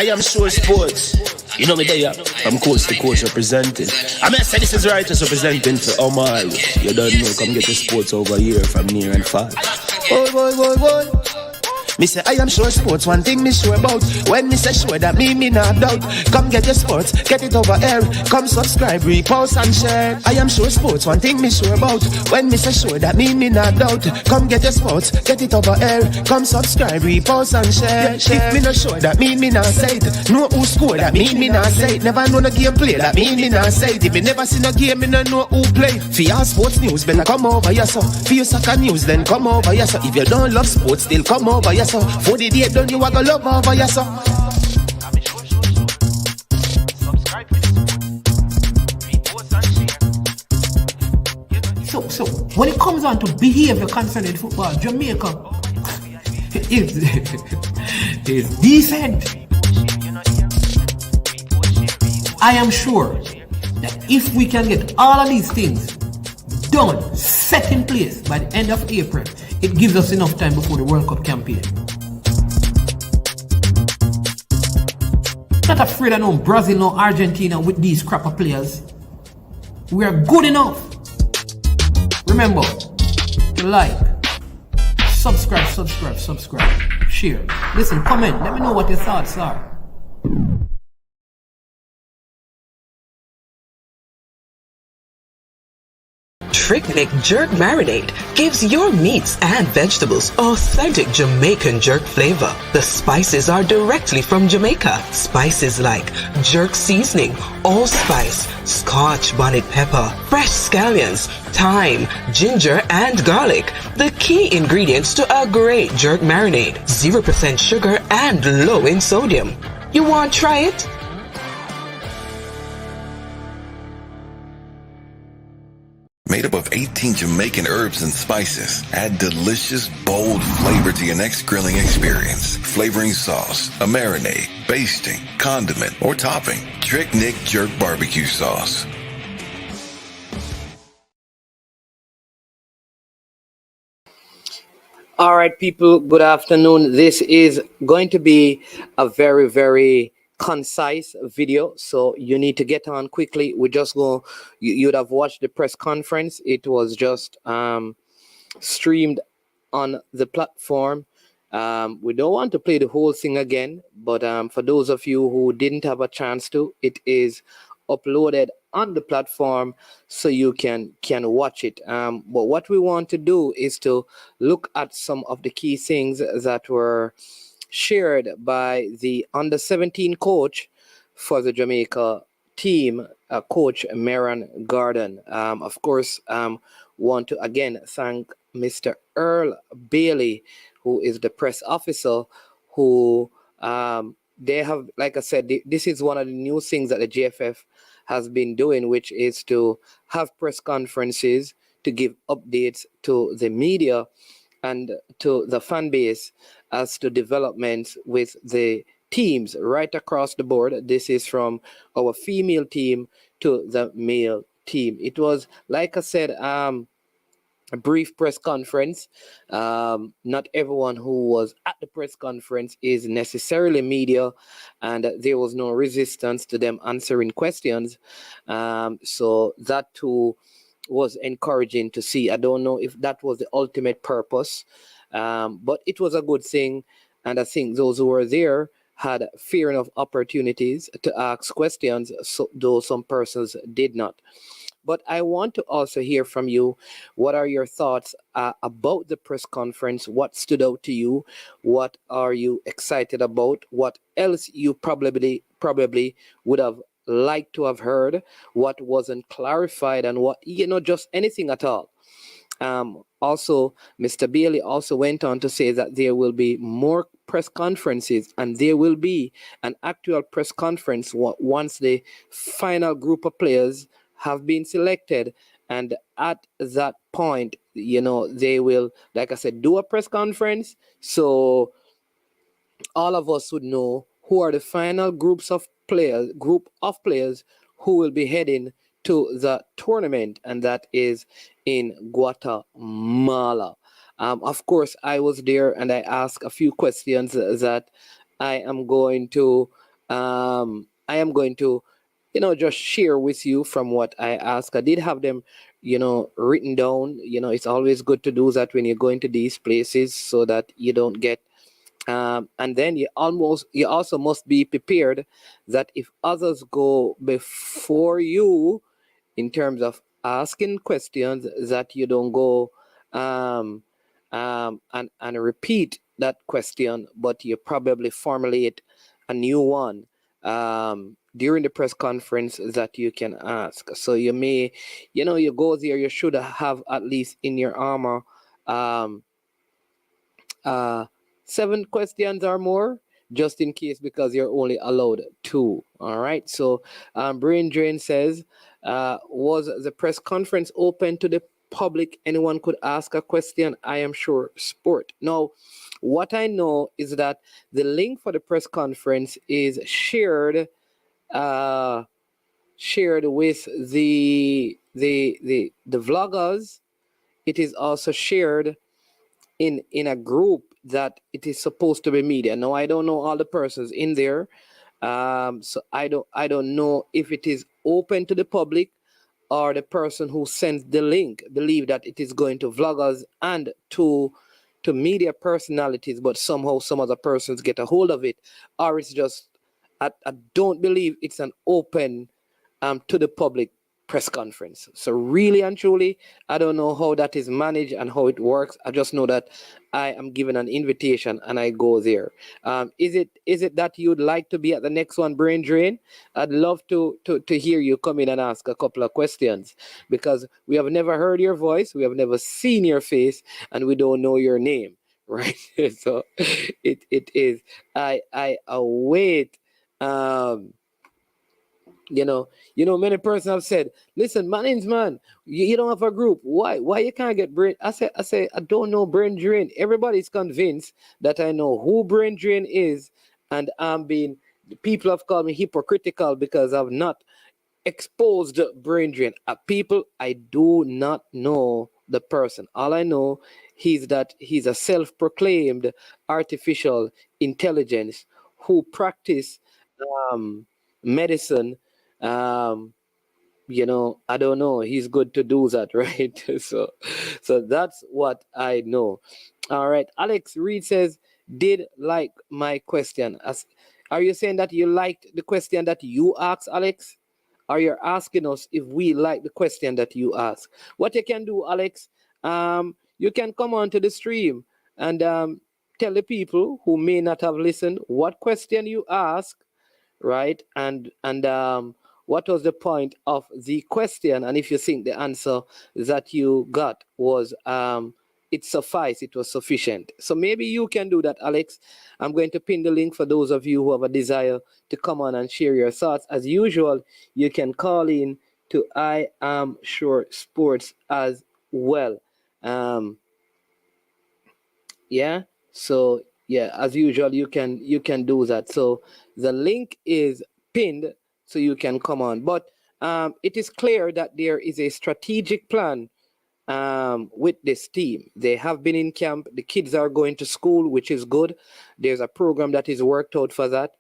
I am Sure Sports. You know me there, I'm coast to coast representing. I mean, I say this is Righteous representing for Omar. You don't know, come get the sports over here from near and far. Boy. Me say I am Sure Sports, one thing me sure about. When me say sure, that me not doubt. Come get your sports, get it over here. Come subscribe, repost and share. I am Sure Sports, one thing me sure about. When me say sure, that me not doubt. Come get your sports, get it over here. Come subscribe, repost and share. If me not sure, that me not say it. Know who score, that me not say it. Never know the game play, that me not say it. If me never seen a game, me no know who play. For your sports news, better come over here so. For your soccer news, then come over here so. If you don't love sports, still come over here so. For the day done, you are gonna love over here so. So when it comes on to behavior concerning football, Jamaica is decent. I am sure that if we can get all of these things done, set in place by the end of April, it gives us enough time before the World Cup campaign. Not afraid of no Brazil, no Argentina with these crap of players. We are good enough. Remember to like, subscribe, share. Listen, comment. Let me know what your thoughts are. Trick Nick Jerk Marinade gives your meats and vegetables authentic Jamaican jerk flavor. The spices are directly from Jamaica. Spices like jerk seasoning, allspice, Scotch bonnet pepper, fresh scallions, thyme, ginger, and garlic. The key ingredients to a great jerk marinade. 0% sugar and low in sodium. You want to try it? Made up of 18 Jamaican herbs and spices. Add delicious, bold flavor to your next grilling experience. Flavoring sauce, a marinade, basting, condiment, or topping. Trick Nick Jerk Barbecue Sauce. All right, people, good afternoon. This is going to be a very, very concise video, so you need to get on quickly. We just go, you'd have watched the press conference. It was just streamed on the platform. We don't want to play the whole thing again, but for those of you who didn't have a chance to, it is uploaded on the platform so you can watch it. But what we want to do is to look at some of the key things that were shared by the under-17 coach for the Jamaica team, Coach Meron Garden. Of course, want to again thank Mr. Earl Bailey, who is the press officer, who they have, like I said, this is one of the new things that the JFF has been doing, which is to have press conferences to give updates to the media and to the fan base as to developments with the teams right across the board. This is from our female team to the male team. It was, like I said, a brief press conference. Not everyone who was at the press conference is necessarily media, and there was no resistance to them answering questions. So that too was encouraging to see. I don't know if that was the ultimate purpose, but it was a good thing. And I think those who were there had fair enough opportunities to ask questions, so, though some persons did not. But I want to also hear from you. What are your thoughts about the press conference? What stood out to you? What are you excited about? What else you probably would have liked to have heard? What wasn't clarified, and what, just anything at all. Also, Mr. Bailey also went on to say that there will be more press conferences, and there will be an actual press conference once the final group of players have been selected. And at that point, they will, like I said, do a press conference. So all of us would know who are the final group of players who will be heading to the tournament, and that is in Guatemala. Of course, I was there and I asked a few questions that I am going to I am going to, just share with you from what I asked. I did have them, written down. It's always good to do that when you're going to these places so that you don't get. And then you also must be prepared that if others go before you in terms of asking questions, that you don't go and repeat that question, but you probably formulate a new one during the press conference that you can ask. So you may, you go there, you should have at least in your armor 7 questions or more, just in case, because you're only allowed 2. All right. So Brain Drain says, was the press conference open to the public? Anyone could ask a question. I am sure sport. Now, what I know is that the link for the press conference is shared with the vloggers. It is also shared in a group that it is supposed to be media. Now, I don't know all the persons in there, so I don't know if it is open to the public or the person who sends the link believe that it is going to vloggers and to media personalities, but somehow some other persons get a hold of it, or it's just I don't believe it's an open to the public press conference. So really and truly, I don't know how that is managed and how it works. I just know that I am given an invitation and I go there. Is it that you'd like to be at the next one, Brain Drain? I'd love to hear you come in and ask a couple of questions, because we have never heard your voice, we have never seen your face, and we don't know your name, right? So it is. I await. Many persons have said, listen, man, you don't have a group. Why you can't get Brain? I say, I don't know Brain Drain. Everybody's convinced that I know who Brain Drain is, and people have called me hypocritical because I've not exposed Brain Drain. People, I do not know the person. All I know is that he's a self-proclaimed artificial intelligence who practice medicine. I don't know. He's good to do that, right? So that's what I know. All right. Alex Reed says, did like my question. Are you saying that you liked the question that you asked, Alex? Or you're asking us if we like the question that you asked? What you can do, Alex, you can come on to the stream and tell the people who may not have listened what question you asked, right? And what was the point of the question? And if you think the answer that you got was it sufficed, it was sufficient. So maybe you can do that, Alex. I'm going to pin the link for those of you who have a desire to come on and share your thoughts. As usual, you can call in to I Am Sure Sports as well. Yeah. So yeah, as usual, you can do that. So the link is pinned, so you can come on. But it is clear that there is a strategic plan with this team. They have been in camp. The kids are going to school, which is good. There's a program that is worked out for that.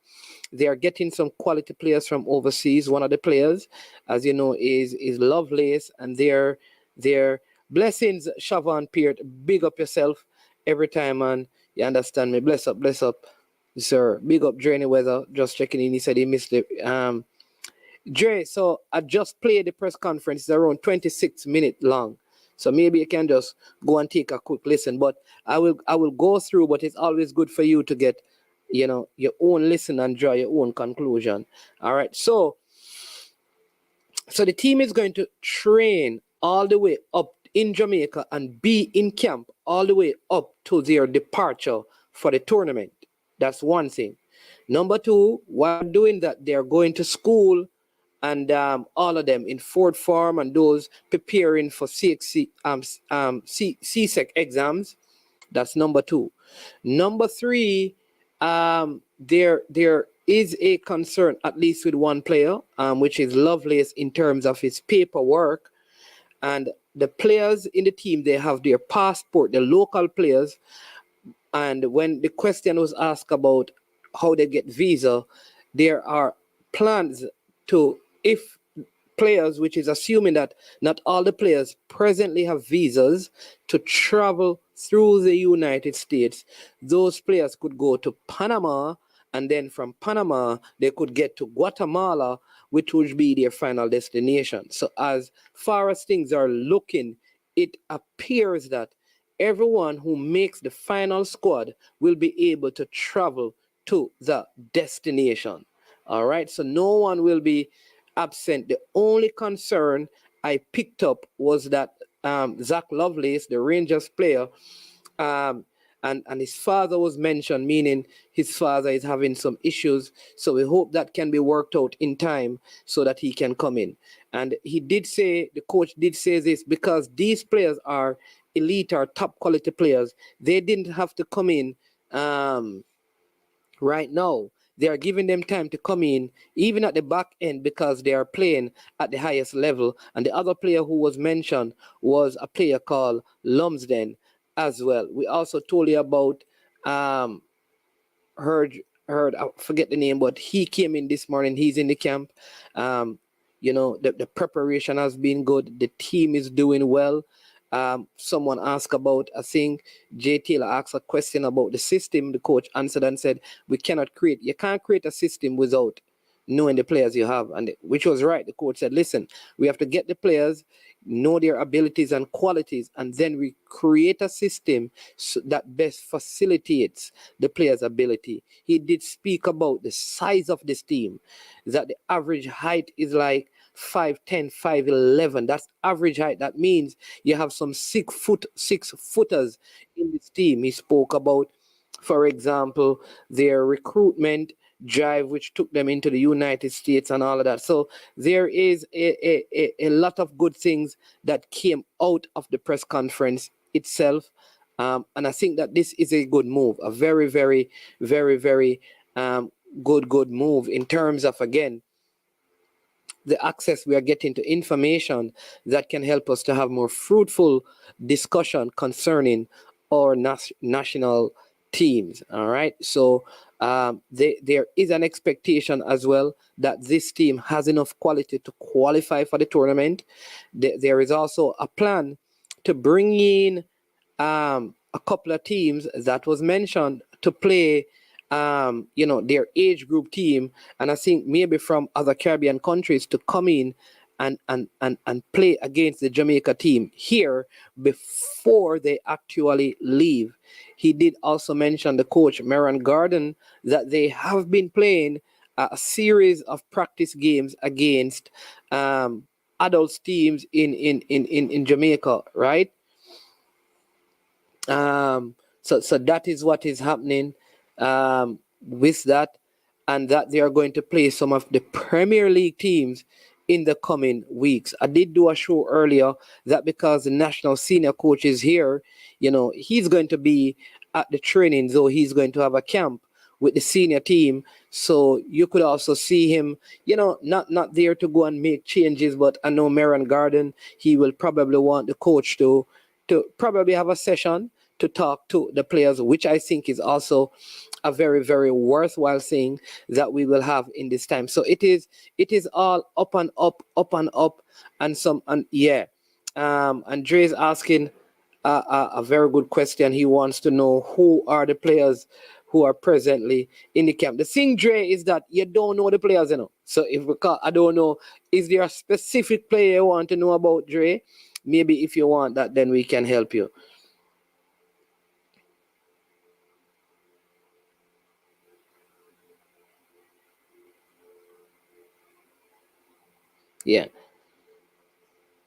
They are getting some quality players from overseas. One of the players, as you know, is Lovelace, and their blessings, Siobhan Peart. Big up yourself every time, man. You understand me? Bless up, sir. Big up Dre Weather. Just checking in. He said he missed it. Dre, so I just played the press conference. It's around 26 minutes long. So maybe you can just go and take a quick listen. But I will go through, but it's always good for you to get, your own listen and draw your own conclusion. All right. So the team is going to train all the way up in Jamaica and be in camp all the way up to their departure for the tournament. That's one thing. Number 2, while doing that, they're going to school, and all of them in Ford Farm and those preparing for CSEC exams. That's number 2. Number 3, there is a concern, at least with one player, which is Lovelace, in terms of his paperwork. And the players in the team, they have their passport, the local players. And when the question was asked about how they get visa, there are plans to, if players, which is assuming that not all the players presently have visas to travel through the United States, those players could go to Panama, and then from Panama they could get to Guatemala, which would be their final destination. So as far as things are looking, it appears that everyone who makes the final squad will be able to travel to the destination. All right, so no one will be absent. The only concern I picked up was that Zach Lovelace, the Rangers player, um, and his father was mentioned, meaning his father is having some issues. So we hope that can be worked out in time so that he can come in. And he did say, the coach did say this, because these players are elite or top quality players, they didn't have to come in right now. They are giving them time to come in, even at the back end, because they are playing at the highest level. And the other player who was mentioned was a player called Lumsden as well. We also told you about heard I forget the name, but he came in this morning. He's in the camp. The preparation has been good. The team is doing well. Someone asked about, I think Jay Taylor asked a question about the system. The coach answered and said, you can't create a system without knowing the players you have, and which was right. The coach said, listen, we have to get the players, know their abilities and qualities, and then we create a system that best facilitates the players' ability. He did speak about the size of this team, that the average height is like 5'10", 5'11". That's average height. That means you have some 6-footers in this team. He spoke about, for example, their recruitment drive, which took them into the United States and all of that. So there is a lot of good things that came out of the press conference itself. And I think that this is a good move, a very, very, very, very good move in terms of, again, the access we are getting to information that can help us to have more fruitful discussion concerning our national teams. All right. So there is an expectation as well that this team has enough quality to qualify for the tournament. There is also a plan to bring in a couple of teams that was mentioned to play their age group team, and I think maybe from other Caribbean countries to come in and play against the Jamaica team here before they actually leave. He did also mention, the coach, Marion Garden, that they have been playing a series of practice games against adults teams in Jamaica, right? So that is what is happening with that, and that they are going to play some of the Premier League teams in the coming weeks. I did do a show earlier that because the national senior coach is here, he's going to be at the training, so he's going to have a camp with the senior team. So you could also see him, not there to go and make changes, but I know Marion Garden, he will probably want the coach to probably have a session to talk to the players, which I think is also a very, very worthwhile thing that we will have in this time. So it is all up and up, and yeah. Andre is asking a very good question. He wants to know who are the players who are presently in the camp. The thing, Dre, is that you don't know the players, So if we call, I don't know, is there a specific player you want to know about, Dre? Maybe if you want that, then we can help you. Yeah.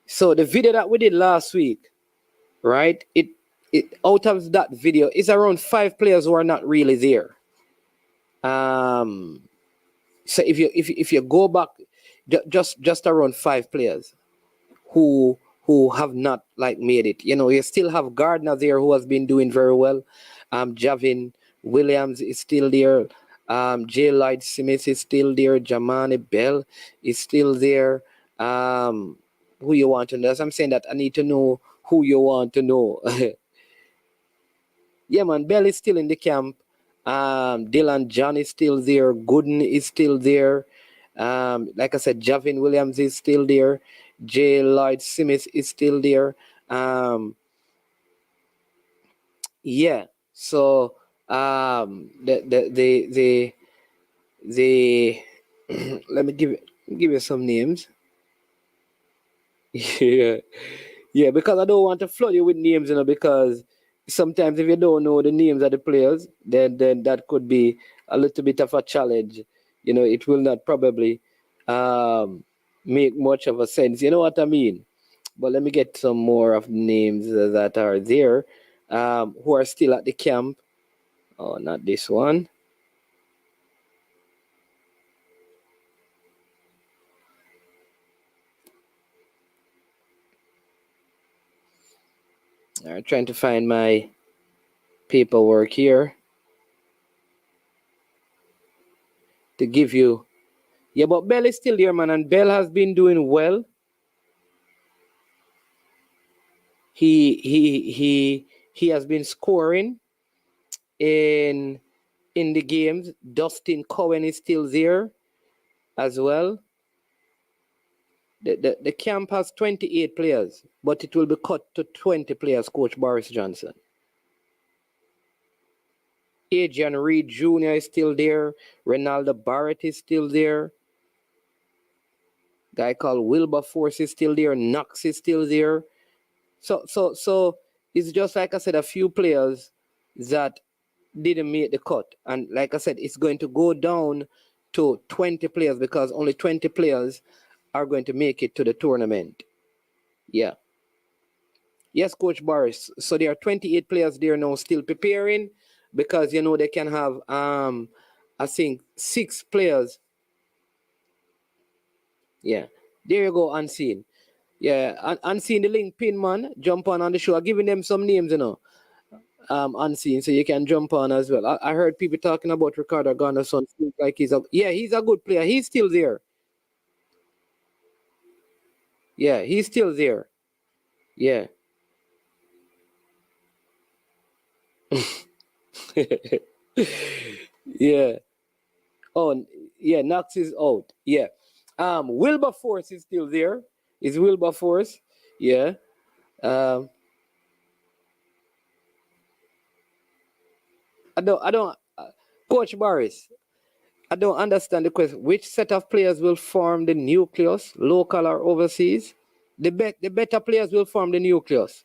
So the video that we did last week, right? It out of that video is around 5 players who are not really there. So if you go back, just around 5 players who have not made it. You still have Gardner there, who has been doing very well. Javin Williams is still there. J. Lloyd Smith is still there. Jamani Bell is still there. Who you want to know? As I'm saying that, I need to know who you want to know. Yeah, man, Bell is still in the camp. Dylan John is still there. Gooden is still there. Like I said, Javin Williams is still there. J. Lloyd Simmons is still there. Yeah. So the let me give you some names. Yeah. Yeah, because I don't want to flood you with names, because sometimes if you don't know the names of the players, then that could be a little bit of a challenge. It will not probably make much of a sense. You know what I mean? But let me get some more of the names that are there, who are still at the camp. Oh, not this one. All right, trying to find my paperwork here to give you. Yeah, but Bell is still there, man, and Bell has been doing well. He has been scoring in the games. Dustin Cohen is still there as well. The camp has 28 players, but it will be cut to 20 players, Coach Boris Johnson. Adrian Reed Jr. is still there. Ronaldo Barrett is still there. Guy called Wilberforce is still there. Knox is still there. So it's just like I said, a few players that didn't make the cut. And like I said, it's going to go down to 20 players because only 20 players are going to make it to the tournament. Yeah. Yes, Coach Boris. So there are 28 players there now still preparing because, they can have, I think, 6 players. Yeah. There you go, Unseen. Yeah, Unseen, the link pin, man. Jump on the show. I'm giving them some names, Unseen, so you can jump on as well. I heard people talking about Ricardo Garnerson. Like he's a good player. He's still there. Yeah, he's still there. Yeah. Yeah. Oh, yeah, Knox is out. Yeah. Wilberforce is still there. Is Wilberforce? Yeah. I don't, Coach Boris, I don't understand the question. Which set of players will form the nucleus, local or overseas? The better players will form the nucleus.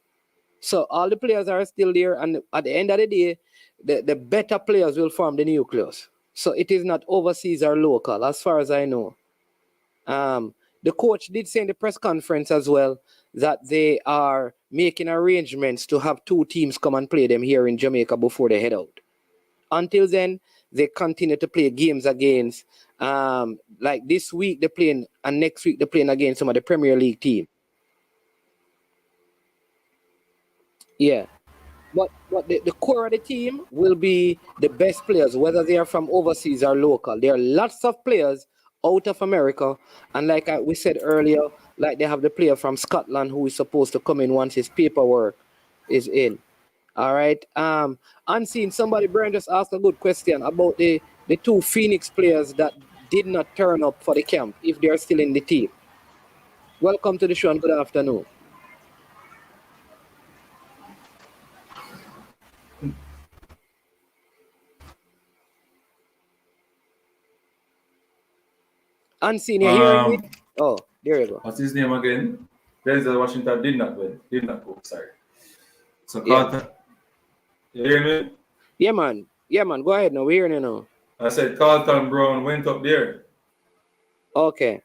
So all the players are still there, and at the end of the day, the better players will form the nucleus. So it is not overseas or local, as far as I know. The coach did say in the press conference as well that they are making arrangements to have 2 teams come and play them here in Jamaica before they head out. Until then, they continue to play games against, like this week they're playing, and next week they're playing against some of the Premier League team. Yeah. But the core of the team will be the best players, whether they are from overseas or local. There are lots of players out of America, and like we said earlier, like they have the player from Scotland who is supposed to come in once his paperwork is in. All right. Unseen, somebody, Brian, just asked a good question about the 2 Phoenix players that did not turn up for the camp, if they are still in the team. Welcome to the show and good afternoon. Unseen, you're hearing me? Oh, there you go. What's his name again? Denzel Washington did not go, sorry. So Yeah. Carlton, you hear me? Yeah, man. Go ahead now. We're hearing you now. I said Carlton Brown went up there. Okay.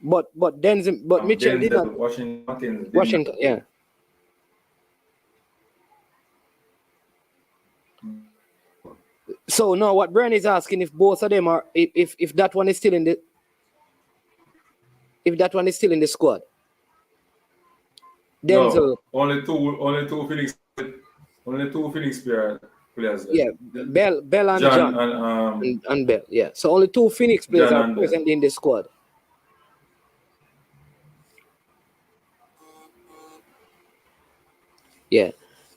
But Mitchell did not. Washington, yeah. So now what Brian is asking, if both of them are, if that one is still in the, squad. Denzel. No, only two Phoenix players. Yeah, Bell and John and Bell. Yeah, so only 2 Phoenix players John are present in the squad. Yeah.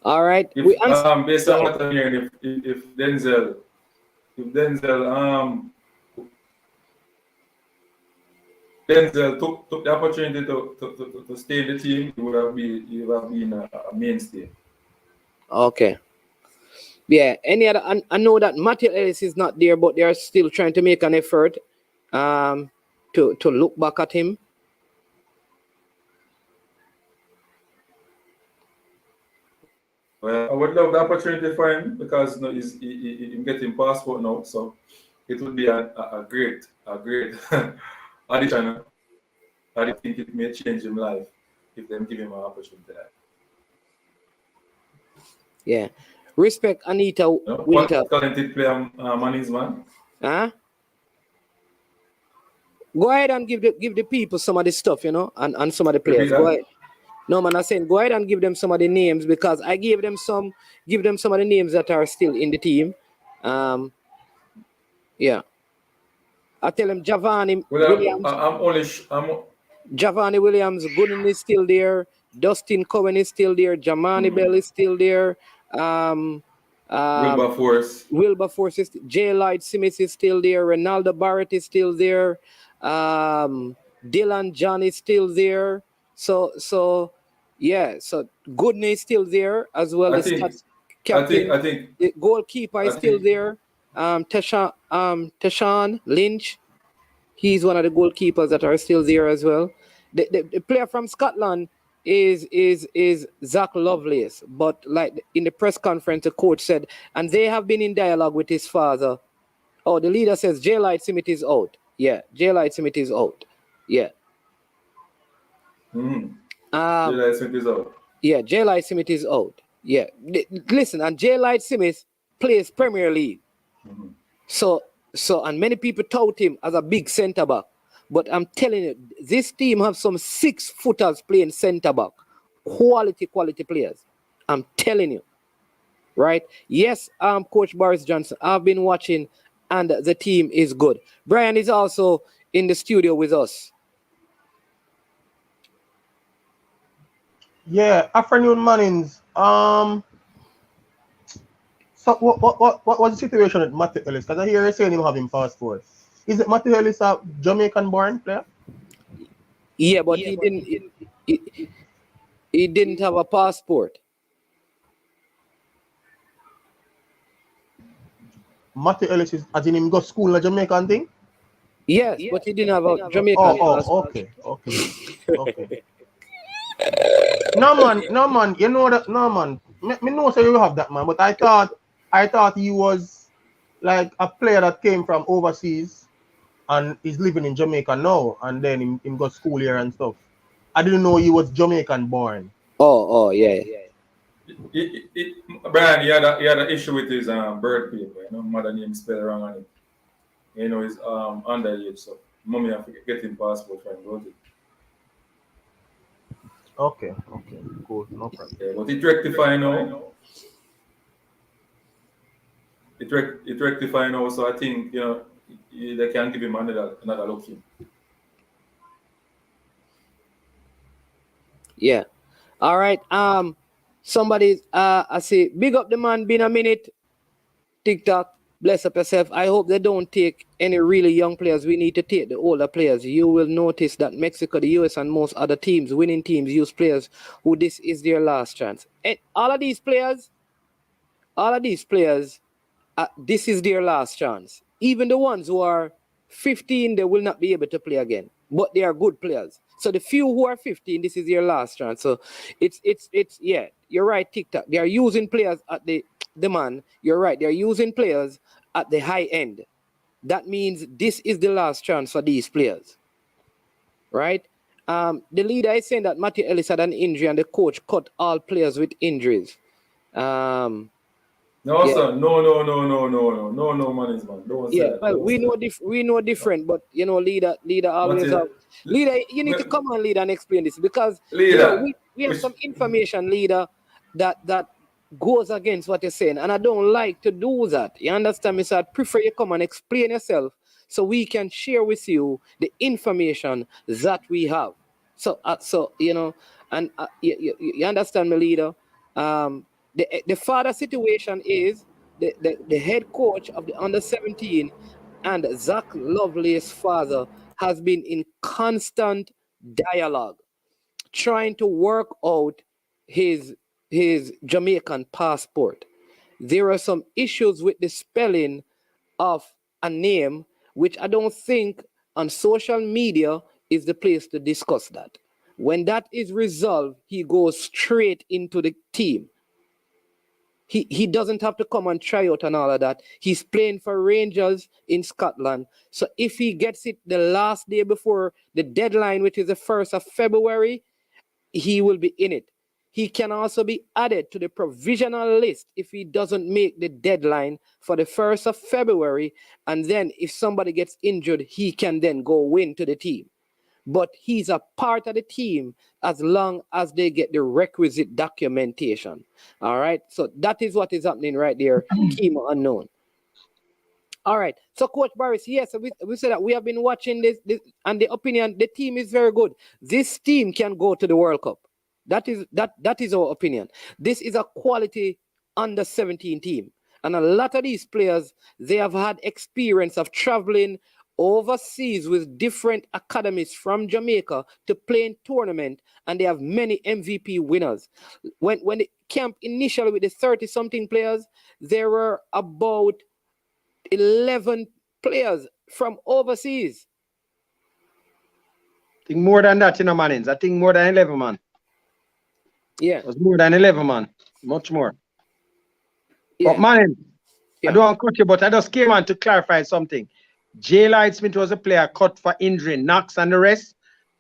All right. If We answer. based on what I'm hearing, if Denzel took the opportunity to stay in the team, he would have been a mainstay. Okay. Yeah. Any other? I know that Matthew Ellis is not there, but they are still trying to make an effort to look back at him. Well, I would love the opportunity for him because he's getting passport now, so it would be a great addition. I think it may change his life if they give him an opportunity. Yeah. Respect Anita Winter. What talented player man is, man? Huh? Go ahead and give the people some of the stuff, and some of the players. Go ahead. No, man, I'm saying go ahead and give them some of the names because I give them some of the names that are still in the team. Yeah. I tell them Javani Williams. Javani Williams, Gooden is still there. Dustin Cohen is still there. Jamani Bell is still there. Wilberforce is J. Lloyd Smith is still there. Ronaldo Barrett is still there. Dylan John is still there. So yeah, so Gooden is still there as well. I think the goalkeeper is still there. Tashawn Lynch, he's one of the goalkeepers that are still there as well. The player from Scotland is Zach Lovelace, but like in the press conference, the coach said, and they have been in dialogue with his father. Oh, the leader says J. Lloyd Smith is out. Yeah, J. Lloyd Smith is out. Yeah. J. Lloyd Smith is out. Yeah, J. Lloyd Smith is out. Yeah. Listen, and J. Lloyd Smith plays Premier League. So and many people tout him as a big centre back. But I'm telling you, this team have some 6-footers playing centre back. Quality players. I'm telling you. Right? Yes, Coach Boris Johnson, I've been watching and the team is good. Brian is also in the studio with us. Yeah, afternoon Mannings. So what was the situation with Matthew Ellis? Because I hear you saying him having passport. Is it Matthew Ellis a Jamaican-born player? Yeah, but he didn't have a passport. Matthew Ellis is as in him go school in a Jamaican thing? Yes, but he didn't have a Jamaican passport. Okay. No man, you know that me know so you have that man, but I thought he was like a player that came from overseas and is living in Jamaica now, and then him got school here and stuff. I didn't know he was Jamaican born. Oh yeah. Brian, he had an issue with his birth paper. Mother name spelled wrong on it. He's underage, so mommy have to get him passport for him to go to. Okay, cool, no problem. Yeah, but it rectify now. It rectify now, so I think they can give him another look. Yeah. All right. Somebody I say big up the man, been a minute. TikTok, bless up yourself. I hope they don't take any really young players. We need to take the older players. You will notice that Mexico, the US, and most other teams, winning teams, use players who this is their last chance. And all of these players, this is their last chance. Even the ones who are 15, they will not be able to play again. But they are good players. So the few who are 15, this is their last chance. So it's yeah, you're right, TikTok. They are using players at the man. You're right. They're using players at the high end. That means this is the last chance for these players. Right? The leader is saying that Matthew Ellis had an injury and the coach cut all players with injuries. No, sir. No, man. Don't say that. Well, we know different, but leader always have. Leader, you need to come on, leader, and explain this because leader, we have some information, leader, that goes against what you're saying, and I don't like to do that. You understand me? So I prefer you come and explain yourself so we can share with you the information that we have. So you understand me, leader. The father situation is the head coach of the under 17 and Zach Lovelace's father has been in constant dialogue, trying to work out his Jamaican passport. There are some issues with the spelling of a name, which I don't think on social media is the place to discuss that. When that is resolved, he goes straight into the team. He doesn't have to come and try out and all of that. He's playing for Rangers in Scotland. So if he gets it the last day before the deadline, which is the 1st of February, he will be in it. He can also be added to the provisional list if he doesn't make the deadline for the 1st of February. And then if somebody gets injured, he can then go into the team. But he's a part of the team as long as they get the requisite documentation. All right. So that is what is happening right there. Kimo unknown. All right. So Coach Barris, yes, we said that we have been watching this and the opinion, the team is very good. This team can go to the World Cup. That is our opinion. This is a quality under 17 team. And a lot of these players, they have had experience of traveling overseas with different academies from Jamaica to play in tournament, and they have many MVP winners. When the camp initially with the 30-something players, there were about 11 players from overseas. I think more than that, Mannings. I think more than 11, man. Yeah. It was more than 11, man. Much more. Yeah. But Mannings, Yeah. I don't want to cut you, but I just came on to clarify something. Jay Lightsmith was a player cut for injury. Knox and the rest,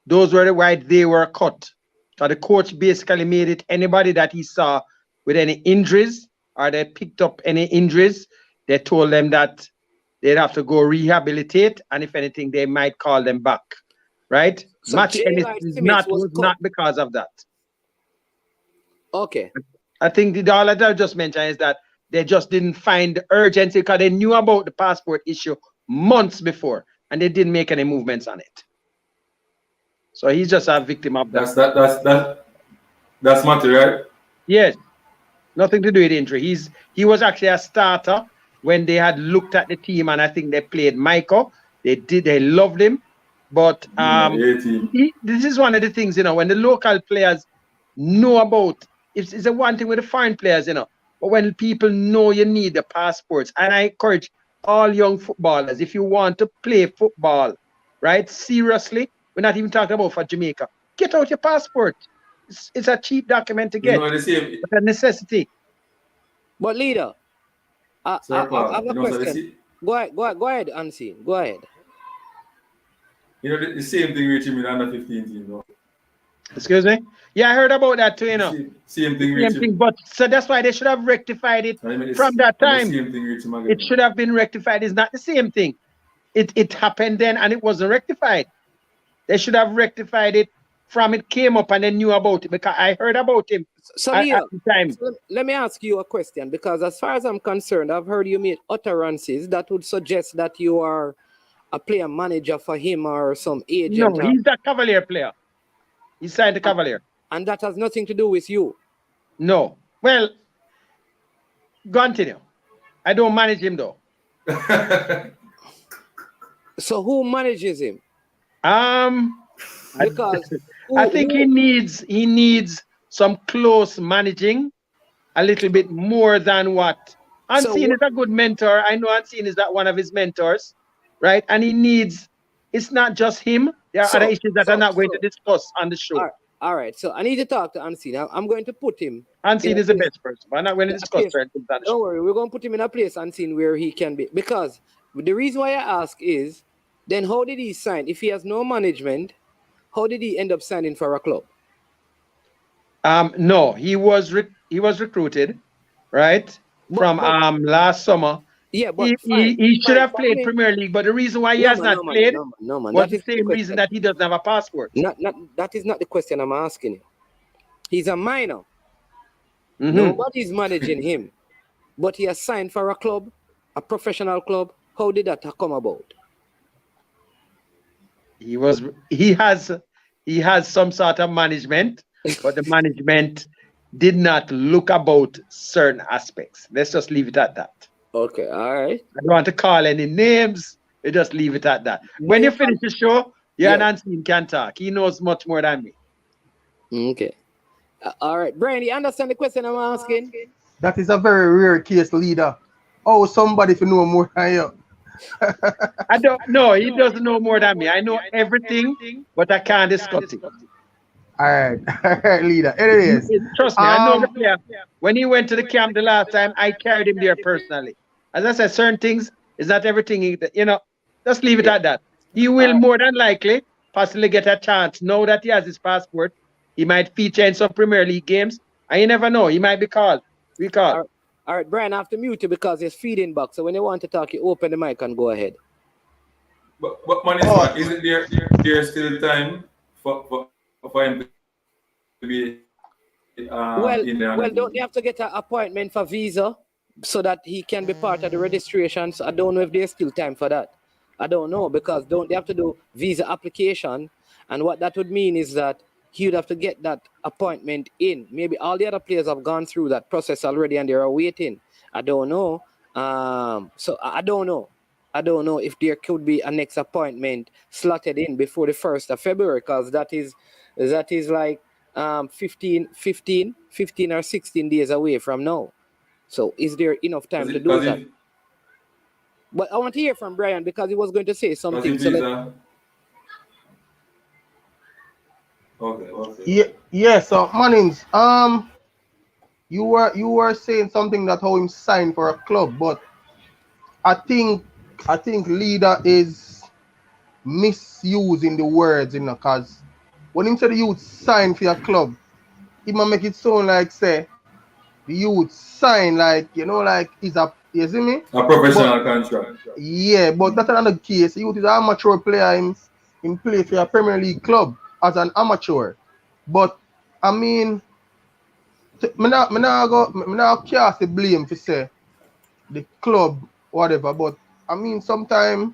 those were the why they were cut. So the coach basically made it anybody that he saw with any injuries or they picked up any injuries, they told them that they'd have to go rehabilitate, and if anything, they might call them back. Right? So Match Jay Lightsmith was cut. not because of that. Okay. I think all that I just mentioned is that they just didn't find the urgency because they knew about the passport issue months before, and they didn't make any movements on it. So he's just a victim of that. That's Matty, right? Yes, nothing to do with injury. He was actually a starter when they had looked at the team, and I think they played Michael. They loved him, but this is one of the things, when the local players know about. It's a one thing with the foreign players, but when people know you need the passports, and I encourage all young footballers, if you want to play football, right, seriously, we're not even talking about for Jamaica, get out your passport. It's a cheap document to get. It's a necessity. But leader, I have a question. Go ahead, Unseen. Go ahead. The same thing with him in under 15 team, though. Excuse me? Yeah, I heard about that too, Same thing. But so that's why they should have rectified it from that time. It should have been rectified. It's not the same thing. It happened then and it wasn't rectified. They should have rectified it from it came up and they knew about it, because I heard about him at the time. So let me ask you a question, because as far as I'm concerned, I've heard you make utterances that would suggest that you are a player manager for him or some agent. No, he's a Cavalier player. He signed the Cavalier. And that has nothing to do with you? No. Well, continue. I don't manage him though. So who manages him? Because I think he needs some close managing, a little bit more than what Unseen is a good mentor. I know Unseen is that one of his mentors, right? And he needs. It's not just him. There are other issues that I'm not going to discuss on the show. All right. So I need to talk to Unseen. I'm going to put him. Unseen is the best person, but I'm not going to discuss certain things on the show. Don't worry. We're going to put him in a place, Unseen, where he can be. Because the reason why I ask is, then how did he sign? If he has no management, how did he end up signing for a club? No, he was recruited, right, from last summer. Yeah, but he should have played Premier League, but the reason why he has not played was the same reason that he doesn't have a passport. That is not the question I'm asking you. He's a minor. Nobody's managing him, but he has signed for a club, a professional club. How did that come about? He has some sort of management, but the management did not look about certain aspects. Let's just leave it at that. Okay, all right. I don't want to call any names. We just leave it at that. No, When you you finish the show, you Yeah. and Unseen can talk. He knows much more than me. Okay. All right, Brian, you understand the question I'm asking? That is a very rare case, leader. Oh, somebody to know more than you. I don't know. He doesn't know more than me. I know everything, but I can't discuss it. All right, leader. Anyways, Trust me, I know the player. When he went to the camp the last time, I carried him there personally. As I said, certain things is not everything. Just leave it at that. He will more than likely possibly get a chance. Now that he has his passport, he might feature in some Premier League games, and you never know. He might be called. All right, Brian, I have to mute you because it's feeding back. So when you want to talk, you open the mic and go ahead. But man, isn't there still time for him to be well, don't they have to get an appointment for visa so that he can be part of the registration? So I don't know if there's still time for that. I don't know, because don't they have to do visa application? And what that would mean is that he would have to get that appointment in. Maybe all the other players have gone through that process already and they're waiting. I don't know. So I don't know. I don't know if there could be a next appointment slotted in before the 1st of February, because that is like 15 or 16 days away from now. So is there enough time to do that? But I want to hear from Brian because he was going to say something. So Okay. Yeah. So Mannings, you were saying something that how him signed for a club, but I think leader is misusing the words, because when him said the youth sign for your club, he might make it sound like say the youth sign like like he's a, you see me? A professional contract. Yeah, but that's another case. The youth is an amateur player. Him play for a Premier League club as an amateur. But I mean, me not cast the blame for say the club whatever. But I mean, sometimes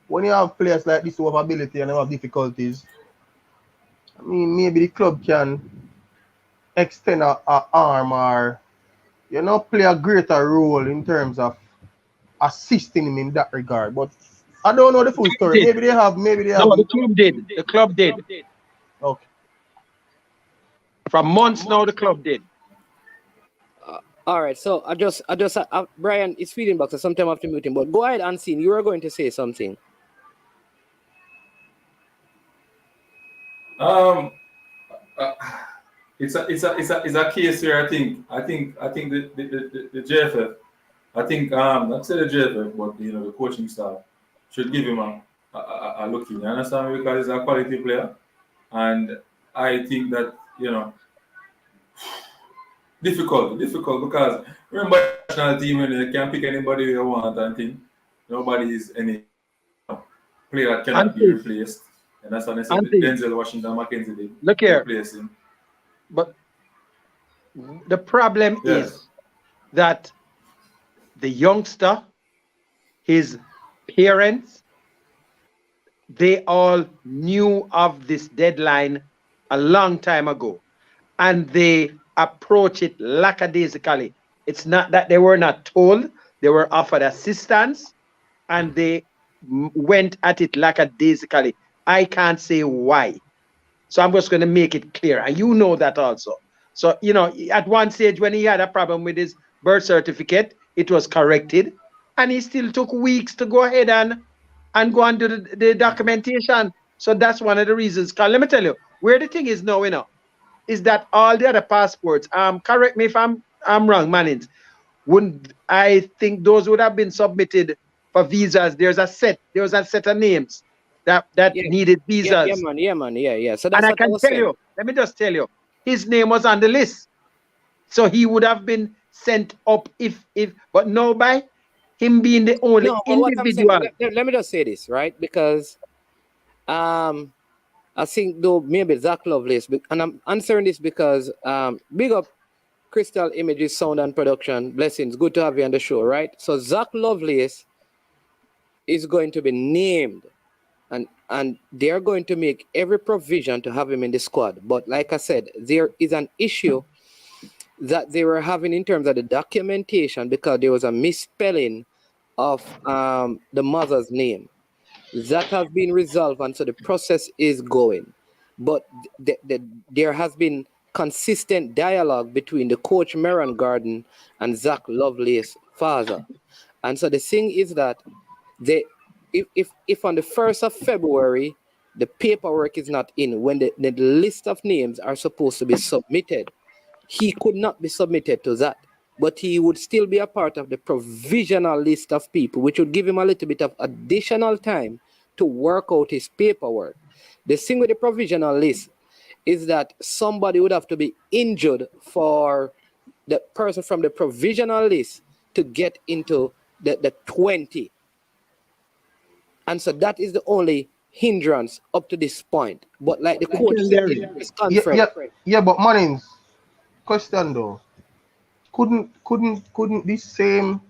when you have players like this who have ability and they have difficulties, I mean, maybe the club can extend a arm or play a greater role in terms of assisting him in that regard. But I don't know the full story. Maybe they have. No, the club did. The club did. Okay. From months now, the club did. All right. So I just Brian is feeding back, so sometimes I have to mute him. But go ahead, Unseen. You were going to say something. It's a case here. I think the JFF. I think not say the JFF, but the coaching staff should give him a look in. You understand me? Because he's a quality player, and I think that difficult because remember national team when they can pick anybody they want and think nobody is any player that cannot be replaced. And that's what I said. Denzel Washington McKenzie did. Look here. Replace him. But the problem is that the youngster, his parents, they all knew of this deadline a long time ago, and they approach it lackadaisically. It's not that they were not told, they were offered assistance, and they went at it lackadaisically. I can't say why. So I'm just going to make it clear, and you know that also. So, at one stage when he had a problem with his birth certificate, it was corrected, and he still took weeks to go ahead and go and do the documentation. So that's one of the reasons. Because let me tell you, where the thing is now, is that all the other passports, correct me if I'm wrong, Mannings, I think those would have been submitted for visas. There was a set of names that needed visas. Yeah, man. So that's and I can tell you, let me just tell you, his name was on the list. So he would have been sent up but no, by him being the only individual. Let me just say this, right? Because I think though maybe Zach Lovelace, and I'm answering this because big up Crystal Images, Sound and Production. Blessings. Good to have you on the show, right? So Zach Lovelace is going to be named, and they're going to make every provision to have him in the squad. But like I said, there is an issue that they were having in terms of the documentation, because there was a misspelling of the mother's name. That has been resolved, and so the process is going. But there has been consistent dialogue between the coach Meron Garden and Zach Lovelace's father. And so the thing is that if on the 1st of February, the paperwork is not in, when the list of names are supposed to be submitted, he could not be submitted to that. But he would still be a part of the provisional list of people, which would give him a little bit of additional time to work out his paperwork. The thing with the provisional list is that somebody would have to be injured for the person from the provisional list to get into the 20. And so that is the only hindrance up to this point. But like the coach said in his conference. Yeah, but Mannings, question though. Couldn't this same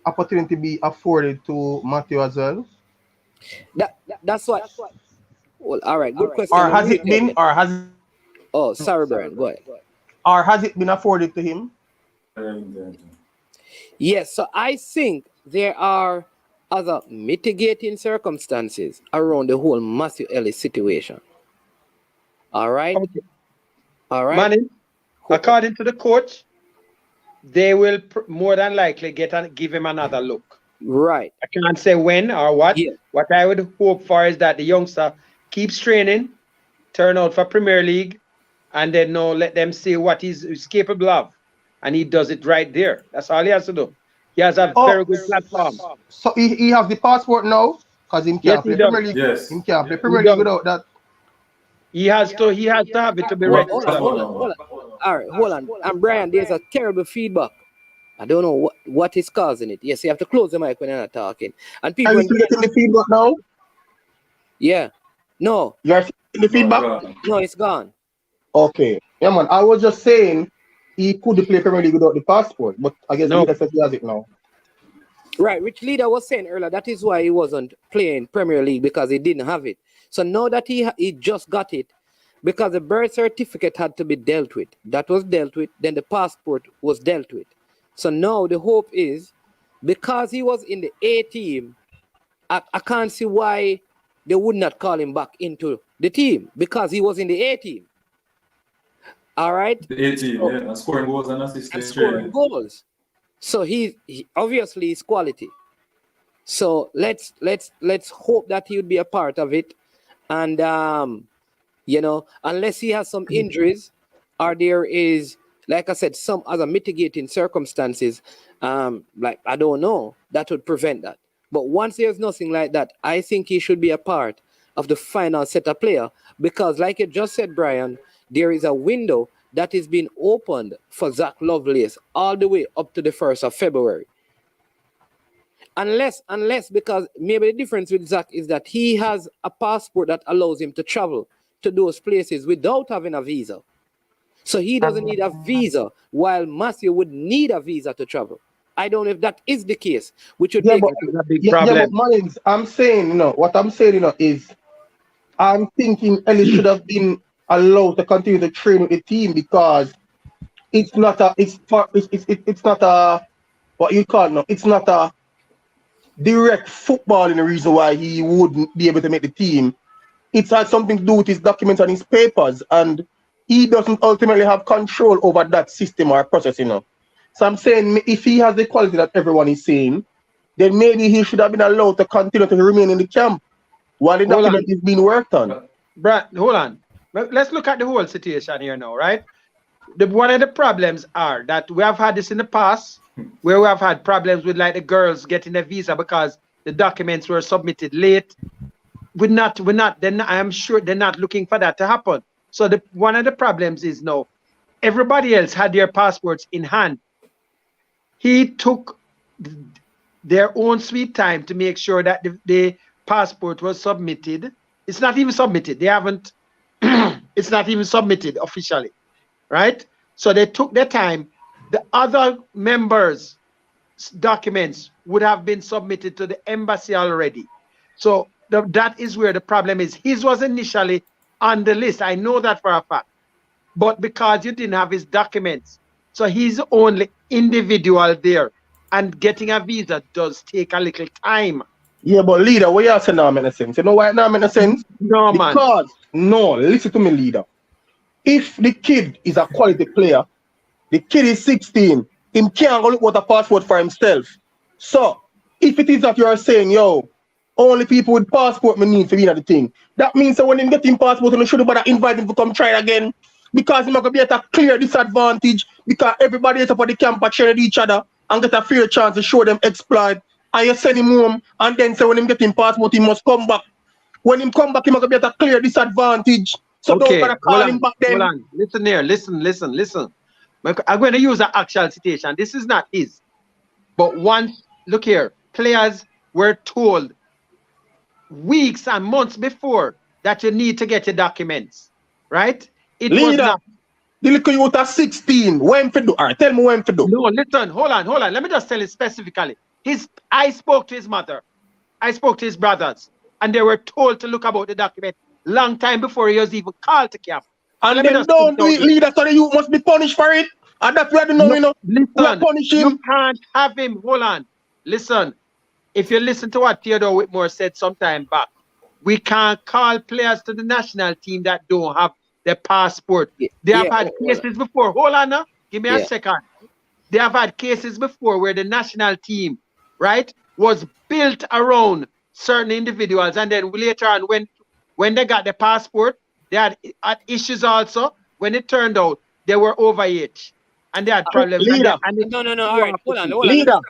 opportunity be afforded to Matthew as well? That's what. Well, all right, good question. Or has it been? Or has? Oh, sorry, Brian. Go ahead. Or has it been afforded to him? Yes. So I think there are other mitigating circumstances around the whole Matthew Ellis situation. All right. Okay. All right. Manning, according to the coach, they will more than likely give him another look. Right. I can't say when or what. Yeah. What I would hope for is that the youngster keeps training, turn out for Premier League, and then let them see what he's capable of. And he does it right there. That's all he has to do. He has a very good platform. So he has the passport now? Because he can't play Premier League. Yes. He can't play Premier League without that. He has to have it to be ready. Hold on. All right, hold on. And Brian, there's a terrible feedback. I don't know what is causing it. Yes, you have to close the mic when you're not talking. And people Are you still getting the feedback now? Yeah. No. You are seeing the feedback? No, it's gone. Okay. Yeah, man. I was just saying he could play Premier League without the passport, but I guess Leader says he has it now. Right, which Leader was saying earlier, that is why he wasn't playing Premier League, because he didn't have it. So now that he just got it, because the birth certificate had to be dealt with. That was dealt with, then the passport was dealt with. So now the hope is, because he was in the A team, I can't see why they would not call him back into the team, because he was in the A team. All right? The A team, yeah, and scoring goals and assisting. And scoring goals. So he obviously is quality. So let's hope that he would be a part of it. And unless he has some injuries, or there is, like I said, some other mitigating circumstances, like I don't know, that would prevent that. But once there's nothing like that, I think he should be a part of the final set of player, because like you just said, Brian, there is a window that is being opened for Zach Lovelace all the way up to the 1st of February. Unless, because maybe the difference with Zach is that he has a passport that allows him to travel to those places without having a visa. So he doesn't need a visa, while Matthew would need a visa to travel. I don't know if that is the case, which would make it a big problem. Yeah, but Mullins, I'm saying, what I'm saying, is I'm thinking Ellis should have been allowed to continue to train with the team, because it's not a what you call it now. It's not a direct footballing the reason why he wouldn't be able to make the team. It has something to do with his documents and his papers, and he doesn't ultimately have control over that system or process, So I'm saying, if he has the quality that everyone is saying, then maybe he should have been allowed to continue to remain in the camp while the document is being worked on. Brad, hold on. Let's look at the whole situation here now, right? One of the problems are that we have had this in the past, where we have had problems with like the girls getting a visa because the documents were submitted late. I'm sure they're not looking for that to happen. So one of the problems is now everybody else had their passports in hand. He took their own sweet time to make sure that the passport was submitted. It's not even submitted. They haven't, it's not even submitted officially, right? So they took their time. The other members' documents would have been submitted to the embassy already. So that is where the problem is. His was initially on the list. I know that for a fact. but because you didn't have his documents, so he's the only individual there, and getting a visa does take a little time. Yeah, but leader, what you saying now make no sense? You know why it now make no sense? No, man. Because, no, listen to me, leader. If the kid is a quality player, the kid is 16, him can't go look what a passport for himself. So, if it is that you are saying, yo, only people with passport may need to be in the thing, that means that when him get him passport, you should have invite him to come try again, because he's going to be at a clear disadvantage, because everybody is up at the camp and share each other and get a fair chance to show them exploit, and you send him home, and then say when him get him passport, he must come back. When him come back, he's going to be at a clear disadvantage. So Okay, don't gotta call him back then. hold on. Listen here, listen. I'm going to use an actual citation. This is not his. But once, look here, players were told weeks and months before that you need to get your documents, right? It was Leader, not. the little youth are 16. When to do? All right, tell me when to do. No, listen, hold on. Let me just tell you specifically. I spoke to his mother. I spoke to his brothers. And they were told to look about the document long time before he was even called to camp. And then don't do it, leader, so the youth must be punished for it. And that's where the know, you know. Listen, punish him. you can't have him. Hold on. Listen, if you listen to what Theodore Whitmore said sometime back, we can't call players to the national team that don't have their passport. They have had cases before. Hold on now. Give me a second. They have had cases before where the national team, right, was built around certain individuals, and then later on, when they got the passport, they had issues also. When it turned out they were overage and they had problems. No. All right, hold on. Leader,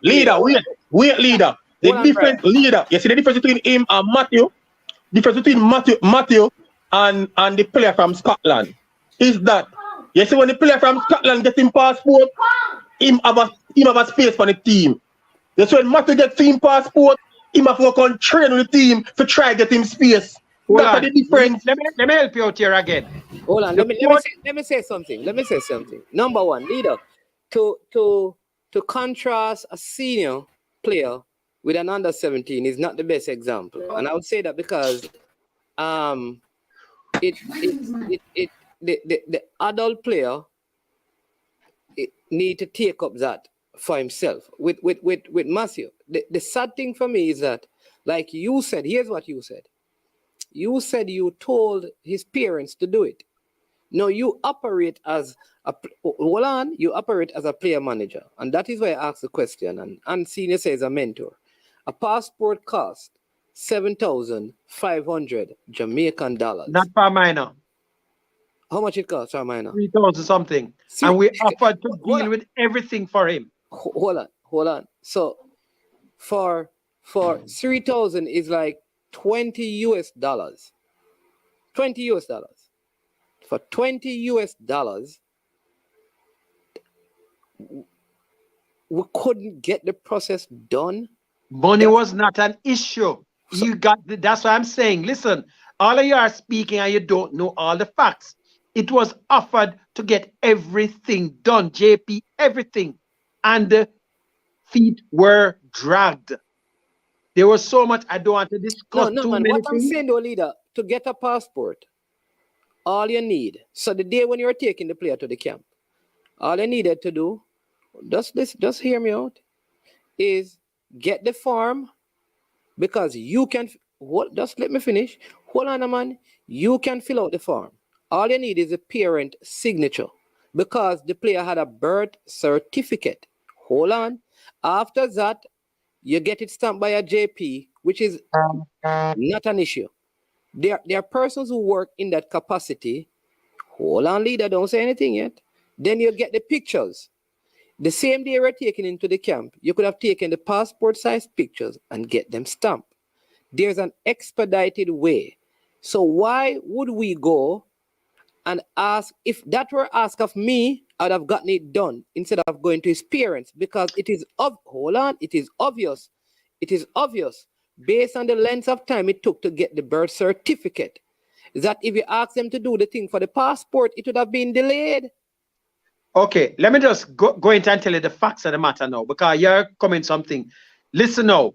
wait, leader. The difference, leader. You see the difference between him and Matthew? Difference between Matthew and the player from Scotland is that you see when the player from Scotland gets him passport, him have a space for the team. You see when Matthew gets him passport, him have to work on train with the team to try to get him space. That's the difference. Let me help you out here again. Hold on. Let me say something. Number one, leader, to contrast a senior player with an under 17 is not the best example, and I would say that because the adult player need to take up that for himself. With Matthew, the sad thing for me is that, like you said, here's what you said. You said you told his parents to do it. No, you operate as a player manager, and that is why I asked the question. And senior says a mentor. A passport costs $7,500 Jamaican dollars. Not for minor. How much it costs for minor? 3,000 something. And we offered to deal with everything for him. Hold on. So for 3,000 is like $20 US. $20 US. For $20 US, we couldn't get the process done. Money was not an issue. That's what I'm saying. Listen, all of you are speaking and you don't know all the facts. It was offered to get everything done, JP, everything. And the feet were dragged. There was so much I don't want to discuss. No, man. What I'm saying, though, leader, to get a passport, all you need. So the day when you're taking the player to the camp, all you needed to do, just hear me out, is get the form, because you can. Just let me finish. Hold on, man. You can fill out the form. All you need is a parent signature, because the player had a birth certificate. Hold on. After that, you get it stamped by a JP, which is not an issue. There are persons who work in that capacity. Hold on, leader, don't say anything yet. Then you get the pictures. The same day we're taking into the camp, you could have taken the passport size pictures and get them stamped. There's an expedited way. So why would we go and ask? If that were asked of me, I'd have gotten it done instead of going to his parents, because it is obvious. It is obvious based on the length of time it took to get the birth certificate, that if you ask them to do the thing for the passport, it would have been delayed. Okay, let me just go into and tell you the facts of the matter now, because you're coming something. Listen now.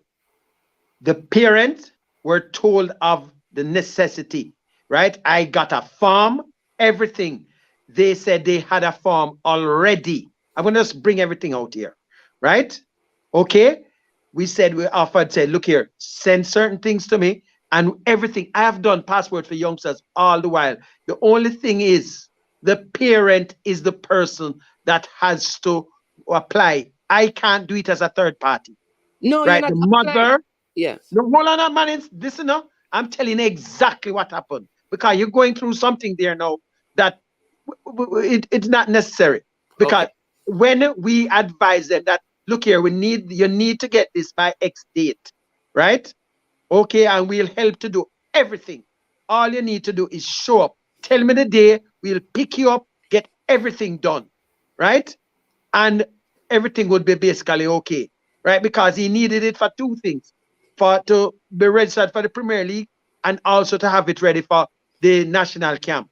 The parents were told of the necessity, right? I got a form, everything. they said they had a form already. I'm going to just bring everything out here, right? Okay. We offered, said, look here, send certain things to me and everything. I have done passport for youngsters all the while. The only thing is the parent is the person that has to apply. I can't do it as a third party. No, right? you're The not mother. applying. Yes. No, hold on, man. Listen now. I'm telling you exactly what happened because you're going through something there now that it's not necessary. Because when we advise them that, look here, you need to get this by X date, right? Okay, and we'll help to do everything. All you need to do is show up. Tell me the day, we'll pick you up, get everything done, right? And everything would be basically okay, right? Because he needed it for two things. To be registered for the Premier League and also to have it ready for the national camp.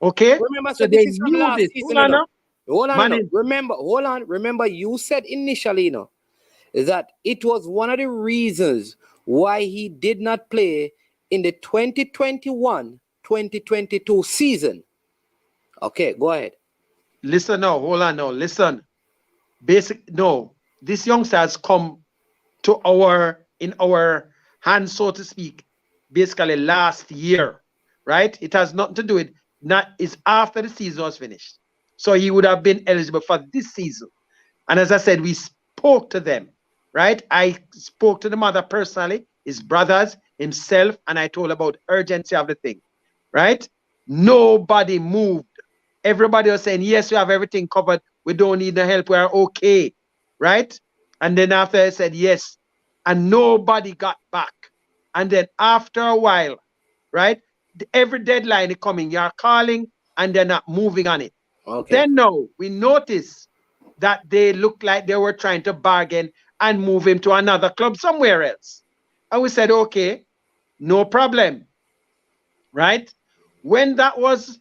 Okay? Remember, so this is from last season. Hold on. Remember, you said initially, that it was one of the reasons why he did not play in the 2021-2022 season. Okay, go ahead. Listen now, hold on now. Listen. This youngster has come to in our hands, so to speak, basically last year, right? It has nothing to do with it's after the season was finished. So he would have been eligible for this season. And as I said, we spoke to them, right? I spoke to the mother personally, his brothers, himself, and I told about urgency of the thing, right? Nobody moved. Everybody was saying, yes, we have everything covered. We don't need the help. We're okay, right? And then after I said, yes, and nobody got back. And then after a while, right? Every deadline is coming. You're calling and they're not moving on it. Okay. Then now we noticed that they looked like they were trying to bargain and move him to another club somewhere else. And we said, okay, no problem. Right? When that was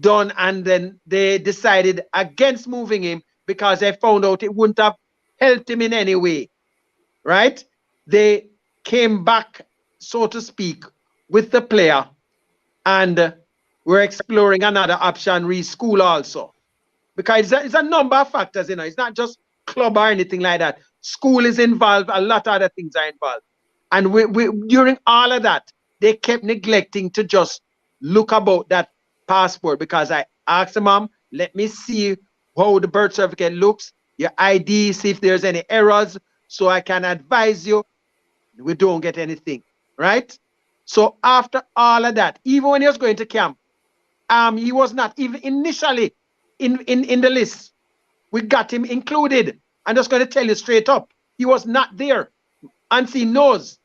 done and then they decided against moving him because they found out it wouldn't have helped him in any way. Right? They came back, so to speak, with the player and we're exploring another option, reschool also. Because it's a number of factors, It's not just club or anything like that. School is involved, a lot of other things are involved. And we during all of that, they kept neglecting to just look about that passport because I asked the mom, let me see how the birth certificate looks, your ID, see if there's any errors, so I can advise you. We don't get anything, right? So after all of that, even when he was going to camp, he was not even initially in the list. We got him included. I'm just going to tell you straight up. He was not there. Ansi knows,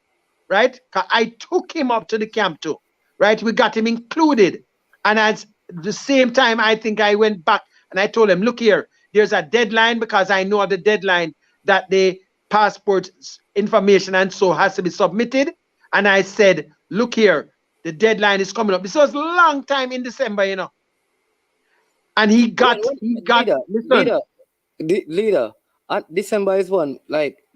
right? I took him up to the camp too, right? We got him included. And at the same time, I think I went back and I told him, look here, there's a deadline because I know the deadline that the passport information and so has to be submitted. And I said, look here, the deadline is coming up. This was a long time in December, And he got, leader. December is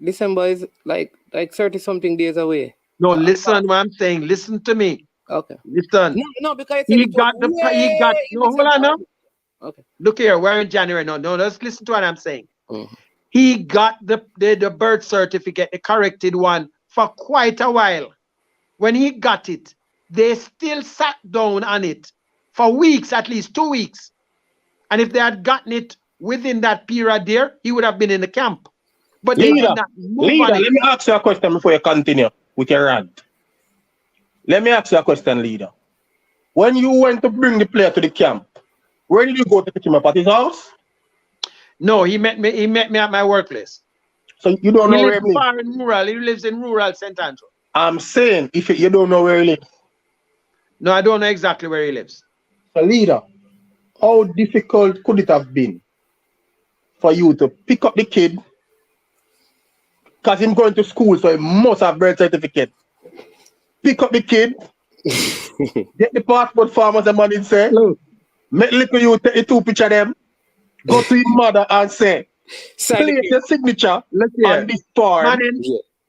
December is like 30 something days away. No, listen what I'm saying. Listen to me. Okay. Listen. No, because hold on now. Okay. Look here, we're in January. No, let's listen to what I'm saying. Mm-hmm. He got the birth certificate, the corrected one, for quite a while. When he got it, they still sat down on it for weeks, at least 2 weeks. And if they had gotten it within that period there, he would have been in the camp. But they did not move on it. Let me ask you a question before you continue with your rant. Let me ask you a question, leader. When you went to bring the player to the camp, where did you go to pick him up? At his house? No, he met me at my workplace. So you don't know where he lives? He lives in rural St. Andrew. I'm saying, if you don't know where he lives. No, I don't know exactly where he lives. So, leader, how difficult could it have been for you to pick up the kid? Because he's going to school, so he must have birth certificate. Pick up the kid, get the passport form, as the man did say. Make little you take the 2 pictures of them, go to your mother and say, place your signature on this form.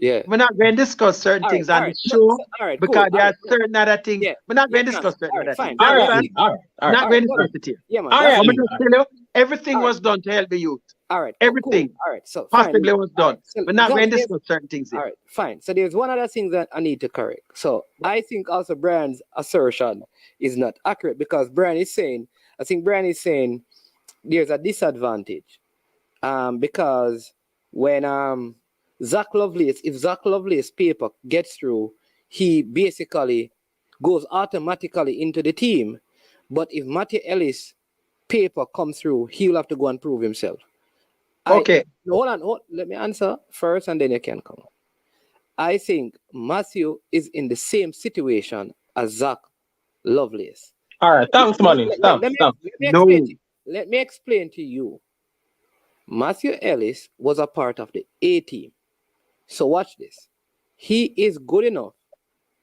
Yeah. We're not going to discuss certain All things right, on all the right. show All right, because cool. there All are right. certain other things. Yeah. We're not going to Yeah, discuss certain all right, other fine. things. All You right, understand? all right. Not All going right, to hold on. discuss it here. Yeah, man. All That's right. I'm fine. going to tell you, everything All right. was done to help the youth. All right, Everything cool. All right, so fine. possibly was All done. right, so We're not just going to there's- discuss certain things all here. right, fine. So there's one other thing that I need to correct. So I think also Brian's assertion is not accurate because Brian is saying there's a disadvantage. Because when Zach Lovelace, if Zach Lovelace paper gets through, he basically goes automatically into the team. But if Matthew Ellis paper comes through, he'll have to go and prove himself. Okay. Hold on, let me answer first and then you can come. I think Matthew is in the same situation as Zach Lovelace. All right, thanks, money. Thanks. Let me explain to you. Matthew Ellis was a part of the A team. So watch this. He is good enough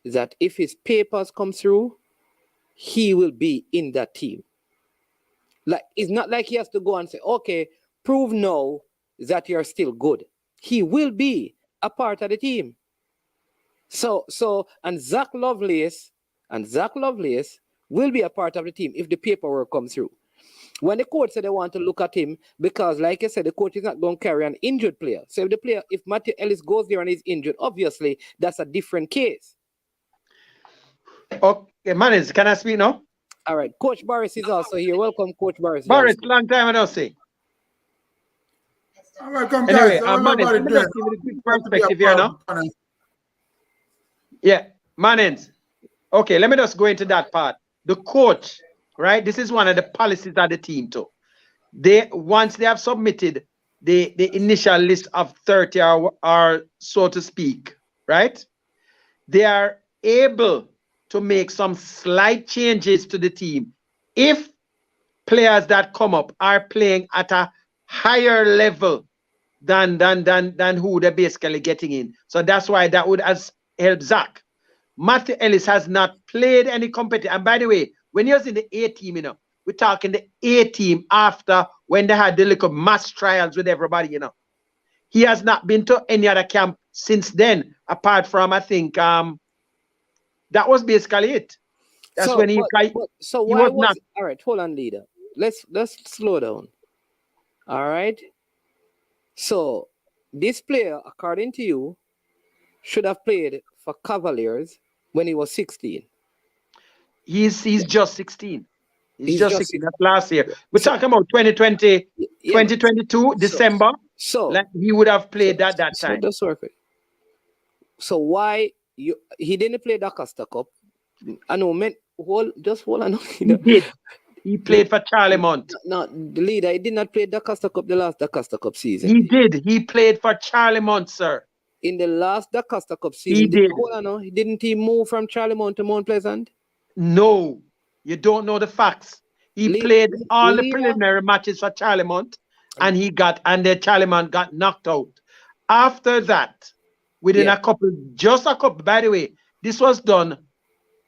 that if his papers come through, he will be in that team. Like, it's not like he has to go and say, okay, prove now that you're still good. He will be a part of the team. And Zach Lovelace will be a part of the team if the paperwork comes through. When the coach said they want to look at him, because like I said, the coach is not going to carry an injured player. So if Matthew Ellis goes there and is injured, obviously that's a different case. Okay, Manage, can I speak now? All right, Coach Boris is also here. Welcome, Coach Boris. Boris, long time I don't see. Welcome, Anyway, guys. How Manage, everybody let me doing? just give you the quick perspective here now. Yeah, Manens. Okay, let me just go into that part. The coach, right? This is one of the policies of the team too. Once they have submitted the initial list of 30 or so to speak, right? They are able to make some slight changes to the team if players that come up are playing at a higher level than who they're basically getting in. So that's why that would help Zach. Matthew Ellis has not played any competition. And by the way, when he was in the A team, you know, we're talking the A team after when they had the little mass trials with everybody, you know. He has not been to any other camp since then, apart from, I think, that was basically it. That's when he So he why was not. all right, hold on, leader. Let's slow down. All right. So this player, according to you, should have played for Cavaliers when he was 16. He's just 16. He's just 16. That's last year. We're talking about 2020, 2022, December. So like he would have played that time. That's perfect. So why he didn't play the Costa Cup? I know, man. Hold on. He did. He played for Charlie Mont. No, the leader, he did not play the Costa Cup, the last Da Costa Cup season. He did. He played for Charlie Mont, sir. In the last Da Costa Cup season, he did. Didn't he move from Charlie Mont to Mount Pleasant? No, you don't know the facts. He played all the preliminary matches for Charlie Mont, and the Charlie Mont got knocked out. After that, within a couple, by the way, this was done.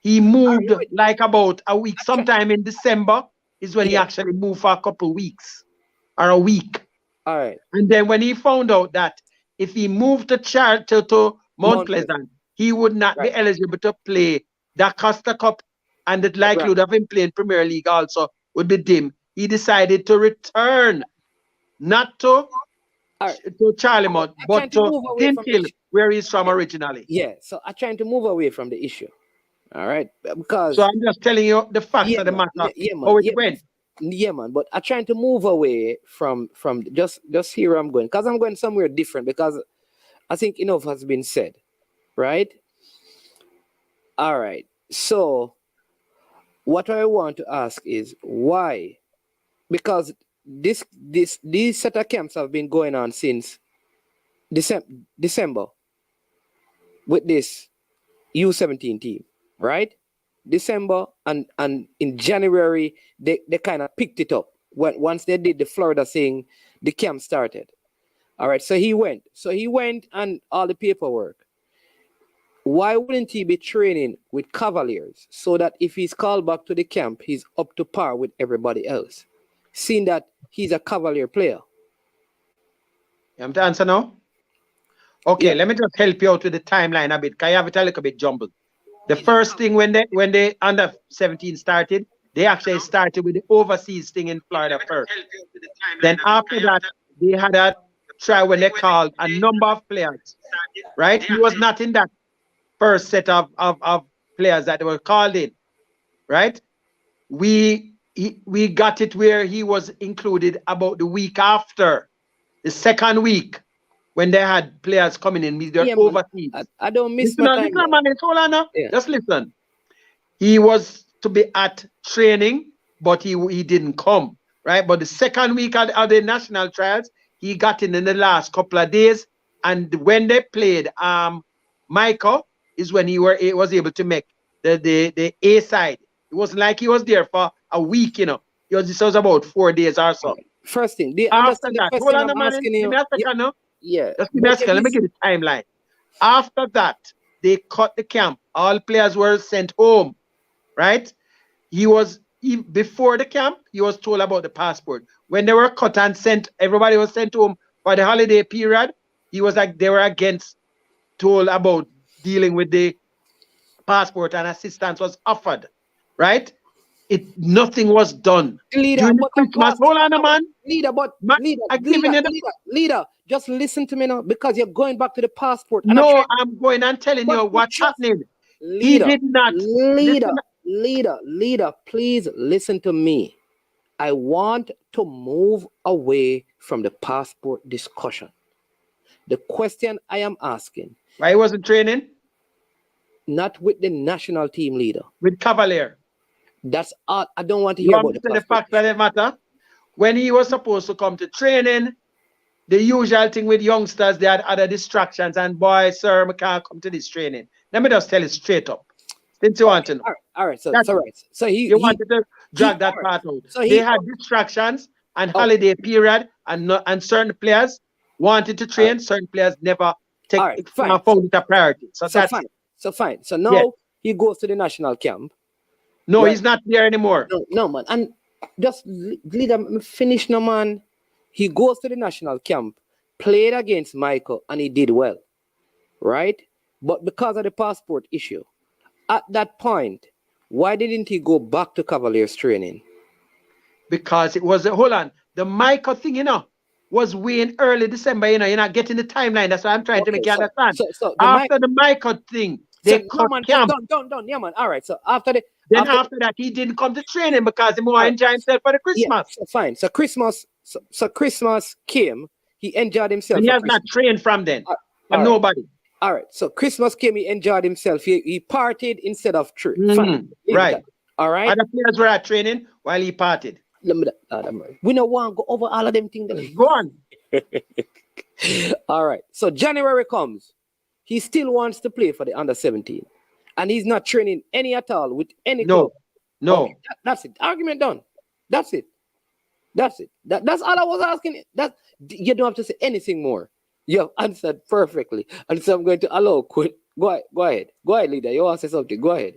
He moved like about a week, sometime in December is when he actually moved for a couple weeks or a week. All right. And then when he found out that if he moved to Mount Pleasant, he would not be eligible to play the Costa Cup, and the likelihood of him playing Premier League also would be dim. He decided to return, not to Charlie Mont, but to Tinthill, where he's from originally. Yeah, so I'm trying to move away from the issue. All right, because so I'm just telling you the facts of the matter. How it went. Yeah, man. But I'm trying to move away from just here I'm going, because I'm going somewhere different, because I think enough has been said, right? All right. So what I want to ask is why? Because these set of camps have been going on since December with this U17 team. Right? December and in January they kind of picked it up once they did the Florida thing, the camp started. All right, so he went and all the paperwork. Why wouldn't he be training with Cavaliers so that if he's called back to the camp, he's up to par with everybody else, seeing that he's a Cavalier player? You have to answer now? Okay, Yeah. let me just help you out with the timeline a bit. Can you have it a little bit jumbled? The first thing when they under 17 started, they actually started with the overseas thing in Florida first. Then after that, they had a try when they called a number of players, right? He was not in that first set of players that were called in, right? We got it where he was included about the week after, the second week, when they had players coming in with their Yeah, man. overseas. I don't miss Listen, my listen, time. man, hold on now. Yeah. Just listen. He was to be at training, but he didn't come, right? But the second week of the national trials, he got in the last couple of days, and when they played Michael is when he was able to make the A side. It wasn't like he was there for a week, you know. This was about 4 days or so. First thing, they After understand the that, hold question on a I'm minute. asking Give you. me a second now. Yeah. Just give me a second. Let me give you the timeline. After that, they cut the camp. All players were sent home, right? Before the camp, he was told about the passport. When they were cut and sent, everybody was sent home for the holiday period. He was like, they were told about dealing with the passport, and assistance was offered, right? Nothing was done. Leader, During but Christmas, hold on, man. Leader, but Man, leader, just listen to me now, because you're going back to the passport. No, I'm going and telling you what's happening. Leader, He did not. Leader, please listen to me. I want to move away from the passport discussion. The question I am asking. Why he wasn't training? Not with the national team, leader. With Cavalier. That's all. I don't want to hear about the fact that it matter. When he was supposed to come to training, the usual thing with youngsters, they had other distractions, and boy, sir, I can't come to this training. Let me just tell you straight up. Since you want to know. All right. So he wanted to drag that part out. So they had distractions and holiday period, and certain players wanted to train, certain players never found it a priority. So that's fine. So now he goes to the national camp. No, he's not there anymore. No, man. And just leader finish now, man. He goes to the national camp, played against Michael, and he did well. Right? But because of the passport issue, at that point, why didn't he go back to Cavaliers training? Because it was the Michael thing, was way in early December, you're not getting the timeline. That's what I'm trying to make you understand. So after the Michael thing, they cut camp. Don't, yeah, man. All right. So after that, he didn't come to training because he more enjoyed himself for the Christmas. Yeah, so fine. So Christmas came. He enjoyed himself. And he has not trained from then. From nobody. All right. So Christmas came. He enjoyed himself. He partied instead of training. Right. All right. Other players were at training while he partied. We don't want to go over all of them things. Go on. All right. So January comes. He still wants to play for the under 17. And he's not training any at all with any club. No. Okay, that's it. Argument done. That's it. That's all I was asking. You don't have to say anything more. You have answered perfectly. And so I'm going to allow quit. Go ahead. Go ahead, leader. You want to say something? Go ahead.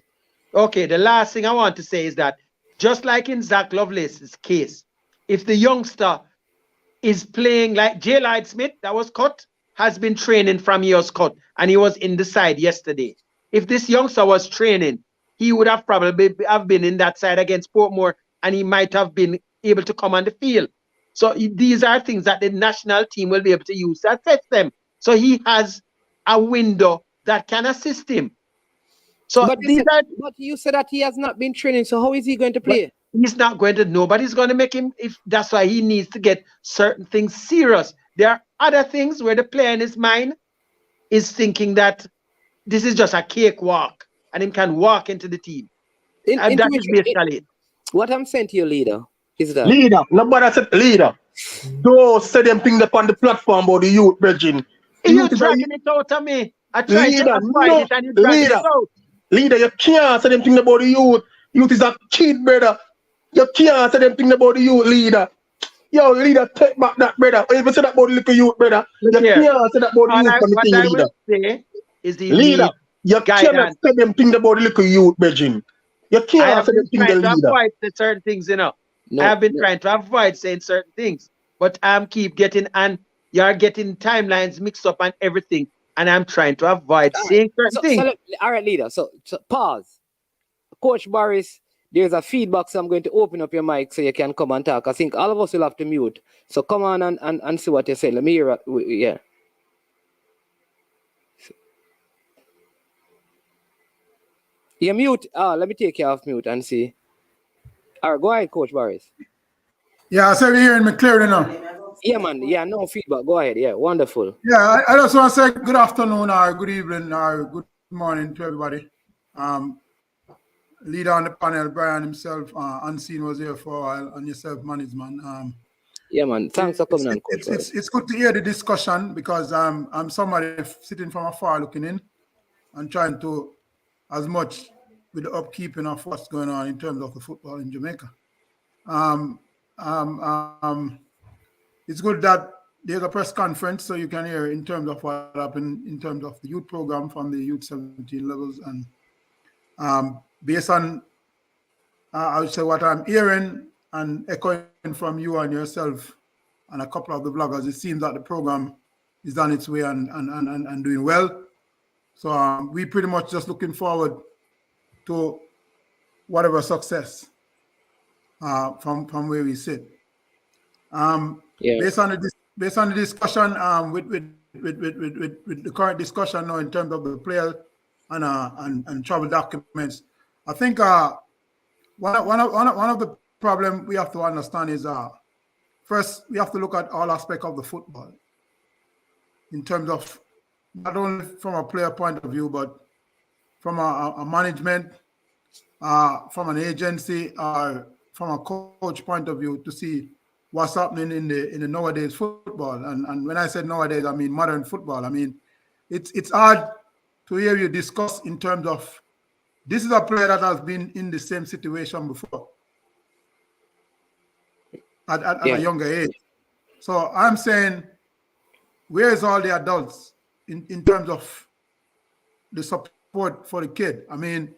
Okay, the last thing I want to say is that just like in Zach Lovelace's case, if the youngster is playing like J. Lloyd Smith, that was cut, has been training from he was cut, and he was in the side yesterday. If this youngster was training, he would have probably been in that side against Portmore, and he might have been able to come on the field. So these are things that the national team will be able to use to assess them. So he has a window that can assist him. So but you said that he has not been training, so how is he going to play? He's not going to. Nobody's going to make him. If that's why he needs to get certain things serious. There are other things where the player in his mind is thinking that this is just a cakewalk, and he can walk into the team. And that is basically it. What I'm saying to you, leader, is that leader. Nobody said leader. Don't say them things upon the platform about the youth, Bridging. You're dragging it out of me. I tried to avoid it, and you dragging it out. Leader, you can't say them things about the youth. Youth is a kid, brother. You can't say them things about the youth, leader. Yo, leader, take back that, brother. If you say that about the little youth, brother, you can't say that about the youth from the team, leader. Say is the leader, you cannot say them things about the little youth, Bridging. You can't say them things, leader. Avoid certain things, I have been trying to avoid saying certain things, but keep getting, and you're getting timelines mixed up and everything. and I'm trying to avoid saying certain things. All right, leader. So pause. Coach Boris, there's a feedback, so I'm going to open up your mic so you can come and talk. I think all of us will have to mute. So come on and see what you say. Let me hear it. Yeah. You mute. Let me take you off mute and see. All right, go ahead, Coach Boris. Yeah, so you're hearing me clearly now. Yeah, man. Yeah, no feedback. Go ahead. Yeah, wonderful. Yeah, I just want to say good afternoon or good evening or good morning to everybody. Leader on the panel, Brian himself, Unseen was here for a while, and yourself, management. Yeah, man. Thanks for coming on, Coach. It's good to hear the discussion because I'm somebody sitting from afar looking in and trying to, as much with the upkeeping of what's going on in terms of the football in Jamaica. It's good that there's a press conference so you can hear in terms of what happened in terms of the youth program from the youth 17 levels. And based on, I would say, what I'm hearing and echoing from you and yourself and a couple of the bloggers, it seems that the program is on its way and doing well. So we pretty much just looking forward to whatever success from where we sit. Based on the discussion with the current discussion now in terms of the player and travel documents, I think one of the problem we have to understand is first we have to look at all aspects of the football in terms of not only from a player point of view but from a management, from an agency, or from a coach point of view to see what's happening in the nowadays football. And when I said nowadays, I mean modern football. I mean, it's hard to hear you discuss in terms of this is a player that has been in the same situation before at a younger age. So I'm saying, where is all the adults in terms of the support for the kid? I mean,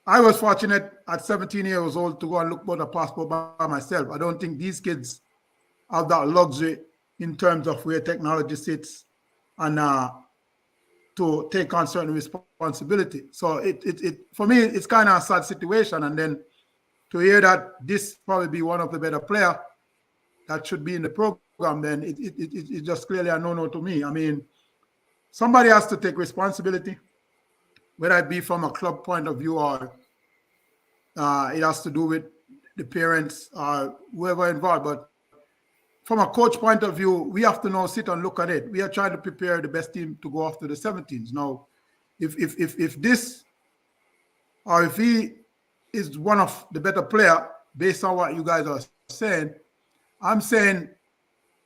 I was fortunate at 17 years old to go and look for the passport by myself. I don't think these kids have that luxury in terms of where technology sits and to take on certain responsibility. So it for me, it's kind of a sad situation. And then to hear that this probably be one of the better player that should be in the program, then it just clearly a no-no to me. I mean, somebody has to take responsibility, whether it be from a club point of view or it has to do with the parents or whoever involved. But from a coach point of view, we have to now sit and look at it. We are trying to prepare the best team to go after the 17s. Now, if this, or if he is one of the better player, based on what you guys are saying, I'm saying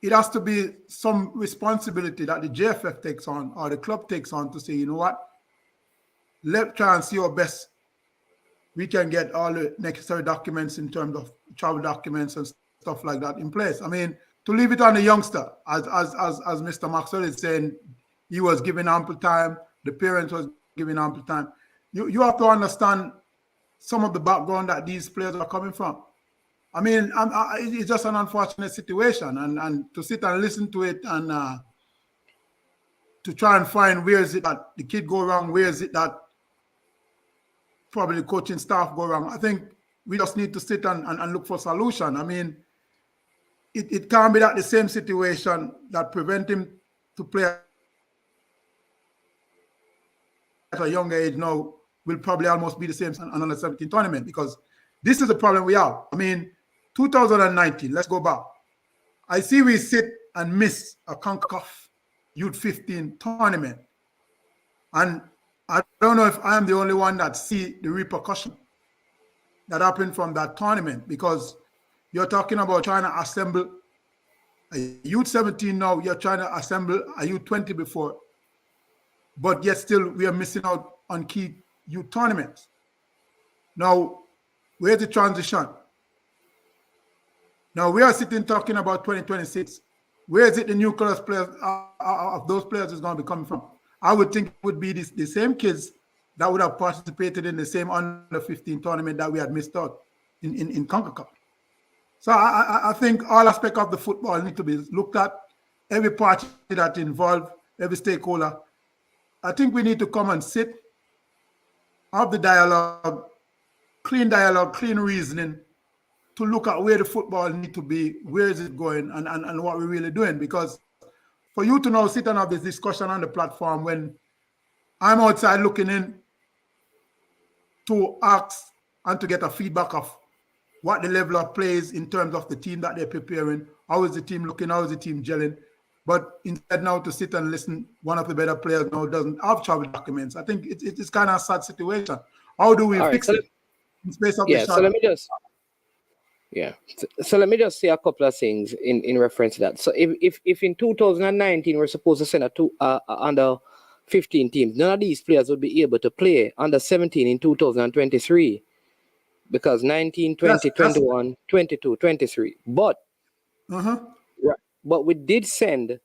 it has to be some responsibility that the JFF takes on or the club takes on to say, you know what, let's try and see how best we can get all the necessary documents in terms of travel documents and stuff like that in place. I mean, to leave it on the youngster, as Mr. Maxwell is saying, he was given ample time, the parents was given ample time. You have to understand some of the background that these players are coming from. I mean, it's just an unfortunate situation, and to sit and listen to it and to try and find where is it that the kid go wrong, where is it that probably the coaching staff go wrong. I think we just need to sit and look for solution. I mean, it can't be that the same situation that prevent him to play at a younger age now will probably almost be the same on under 17 tournament, because this is the problem we have. I mean, 2019, let's go back. I see we sit and miss a CONCACAF Youth 15 tournament. And I don't know if I am the only one that see the repercussion that happened from that tournament, because you're talking about trying to assemble a Youth 17 now, you're trying to assemble a Youth 20 before, but yet still we are missing out on key youth tournaments. Now, where's the transition? Now we are sitting talking about 2026. Where is it the nucleus players of those players is going to be coming from? I would think it would be the same kids that would have participated in the same under 15 tournament that we had missed out in CONCACAF. So I think all aspects of the football need to be looked at. Every party that involved, every stakeholder I think we need to come and sit, have the dialogue, clean reasoning, to look at where the football need to be, where is it going, and what we're really doing. Because for you to now sit and have this discussion on the platform when I'm outside looking in to ask and to get a feedback of what the level of play is in terms of the team that they're preparing, how is the team looking, how is the team gelling. But instead now to sit and listen, one of the better players now doesn't have travel documents. I think it's kind of a sad situation. How do we fix it? In space of so let me just so let me just say a couple of things in reference to that. So if in 2019 we're supposed to send under 15 teams, none of these players would be able to play under 17 in 2023 because 19, 20, 21, 22, 23. But but we did send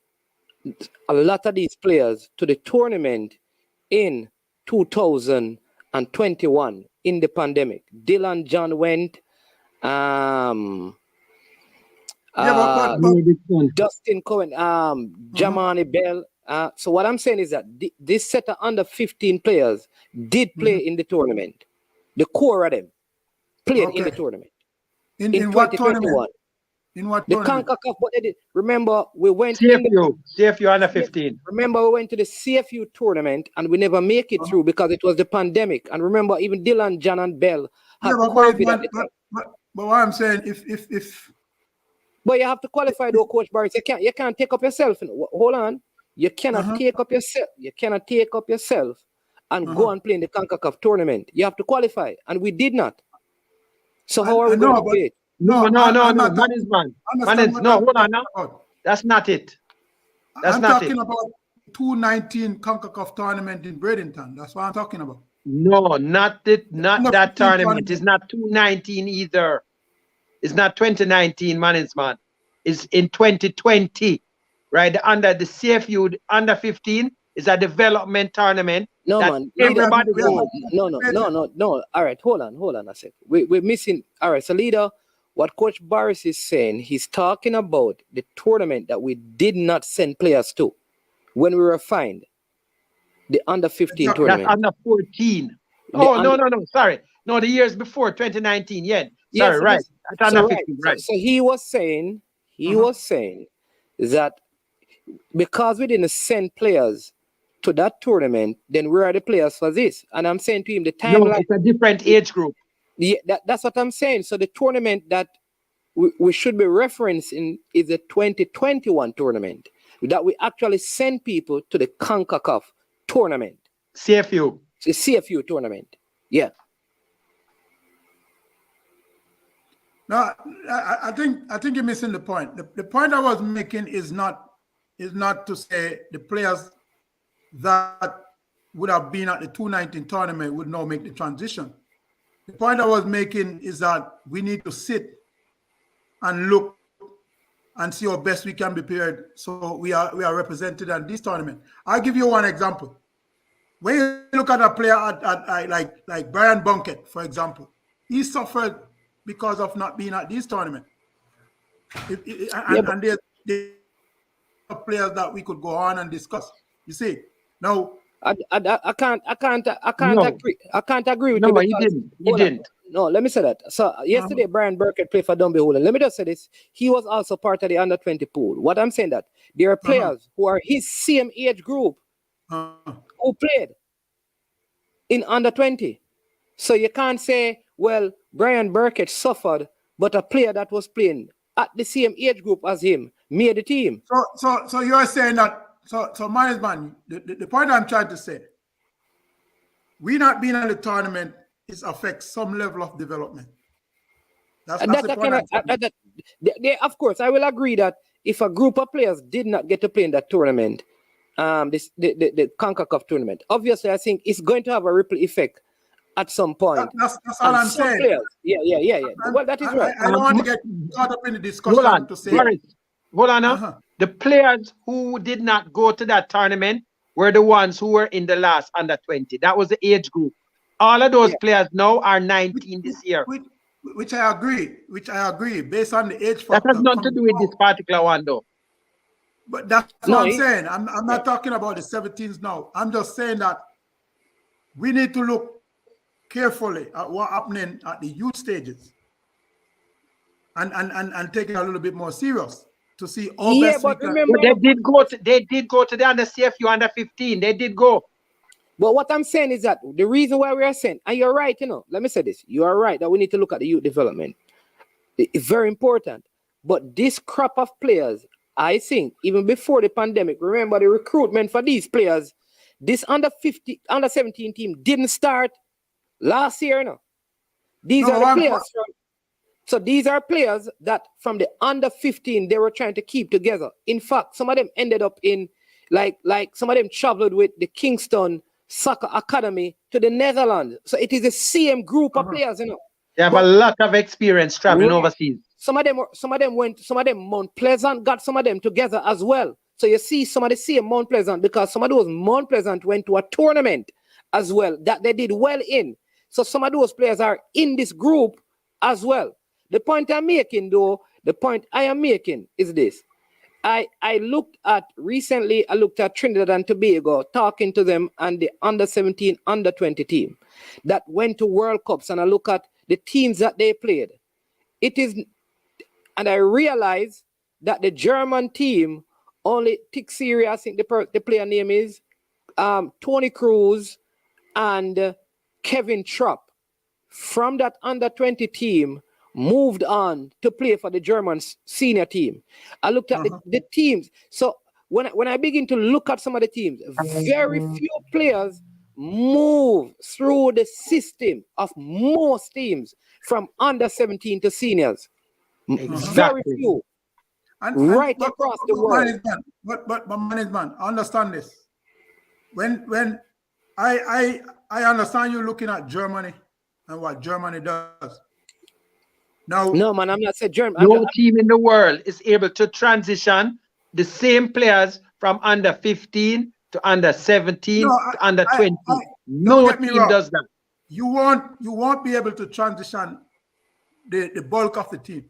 a lot of these players to the tournament in 2021 in the pandemic. Dylan John went. Dustin Cohen, Jamani Bell. So what I'm saying is that this set of under 15 players did play in the tournament. The core of them played in the tournament. In what tournament? In what tournament? The CONCACAF, but they did. Remember, we went CFU under 15. Remember, we went to the CFU tournament and we never make it through because it was the pandemic. And remember, even Dylan, John, and Bell had COVID at the time. But what I'm saying, if but you have to qualify though, Coach Barris. You can't take up yourself. Hold on. You cannot take up yourself. You cannot take up yourself and go and play in the CONCACAF tournament. You have to qualify, and we did not. So how are we going to play it? No, management. No, hold on now. That's not it. I'm talking about 2019 CONCACAF tournament in Bradenton. That's what I'm talking about. No, not that tournament. It's not 2019 either. It's not 2019, management. It's in 2020, right? Under the CFU under 15 is a development tournament. No, man. Everybody No. All right, hold on a sec. We're missing. All right, so leader, what Coach Barris is saying, he's talking about the tournament that we did not send players to when we were fined. The under 15 tournament. That's under 14. Oh, no. Sorry. No, the years before 2019. Yeah. Sorry, right. That's under 15, right. So he was saying that because we didn't send players to that tournament, then where are the players for this? And I'm saying to him, the timeline. No, it's a different age group. Yeah, that's what I'm saying. So the tournament that we should be referencing is the 2021 tournament that we actually send people to the CONCACAF tournament. CFU. It's a CFU tournament. Yeah. No, I think you're missing the point. The point I was making is not to say the players that would have been at the 2019 tournament would now make the transition. The point I was making is that we need to sit and look and see how best we can be prepared so we are represented at this tournament. I'll give you one example. When you look at a player like Brian Bunkett, for example, he suffered because of not being at this tournament. And there's players that we could go on and discuss. You see, now I can't agree. I can't agree with you. No, he didn't. No, let me say that. So yesterday, Brian Burkett played for Dunby Hoolan. Let me just say this. He was also part of the under 20 pool. What I'm saying that there are players who are his same age group who played in under 20. So you can't say, well, Brian Burkett suffered, but a player that was playing at the same age group as him made the team. So you are saying that, so management, the point I'm trying to say, we not being in the tournament affects some level of development. That's the point. Of course, I will agree that if a group of players did not get to play in that tournament, the CONCACAF tournament, obviously I think it's going to have a ripple effect at some point. That's all I'm saying. Players, yeah. Well, that is right. I don't want to get caught up in the discussion to say. Hold on now. The players who did not go to that tournament were the ones who were in the last under 20. That was the age group. All of those players now are 19 this year. Which I agree. Based on the age factor. That has nothing to do with this particular one, though. But that's No, what I'm saying. I'm not talking about the 17s now. I'm just saying that we need to look carefully at what's happening at the youth stages and take it a little bit more serious to see how yeah, best we but can. remember, They did go to the under CFU under 15. They did go. but what I'm saying is that the reason why we are saying, and you're right, let me say this, you are right that we need to look at the youth development. It's very important. But this crop of players, I think, even before the pandemic, remember the recruitment for these players, this under 17 team didn't start last year. These are the players. So these are players that from the under 15 they were trying to keep together. In fact, some of them ended up in like some of them traveled with the Kingston Soccer Academy to the Netherlands. So it is the same group of players, They have a lot of experience traveling overseas. Some of them Mount Pleasant got some of them together as well. So you see some of the same Mount Pleasant, because some of those Mount Pleasant went to a tournament as well that they did well in. So some of those players are in this group as well. The point I am making is this. I looked at Trinidad and Tobago, talking to them and the under 17, under 20 team that went to World Cups, and I look at the teams that they played. And I realized that the German team only took serious, I think the player name is Tony Cruz and Kevin Trapp, from that under 20 team, moved on to play for the German senior team. I looked at the teams. So when I begin to look at some of the teams, very few players move through the system of most teams from under 17 to seniors. Very few. Across the world. But management, understand this. When I understand you looking at Germany and what Germany does. No, man, I'm not saying Germany. No team in the world is able to transition the same players from under 15 to under 17 to under 20. No team does that. You won't be able to transition the bulk of the team.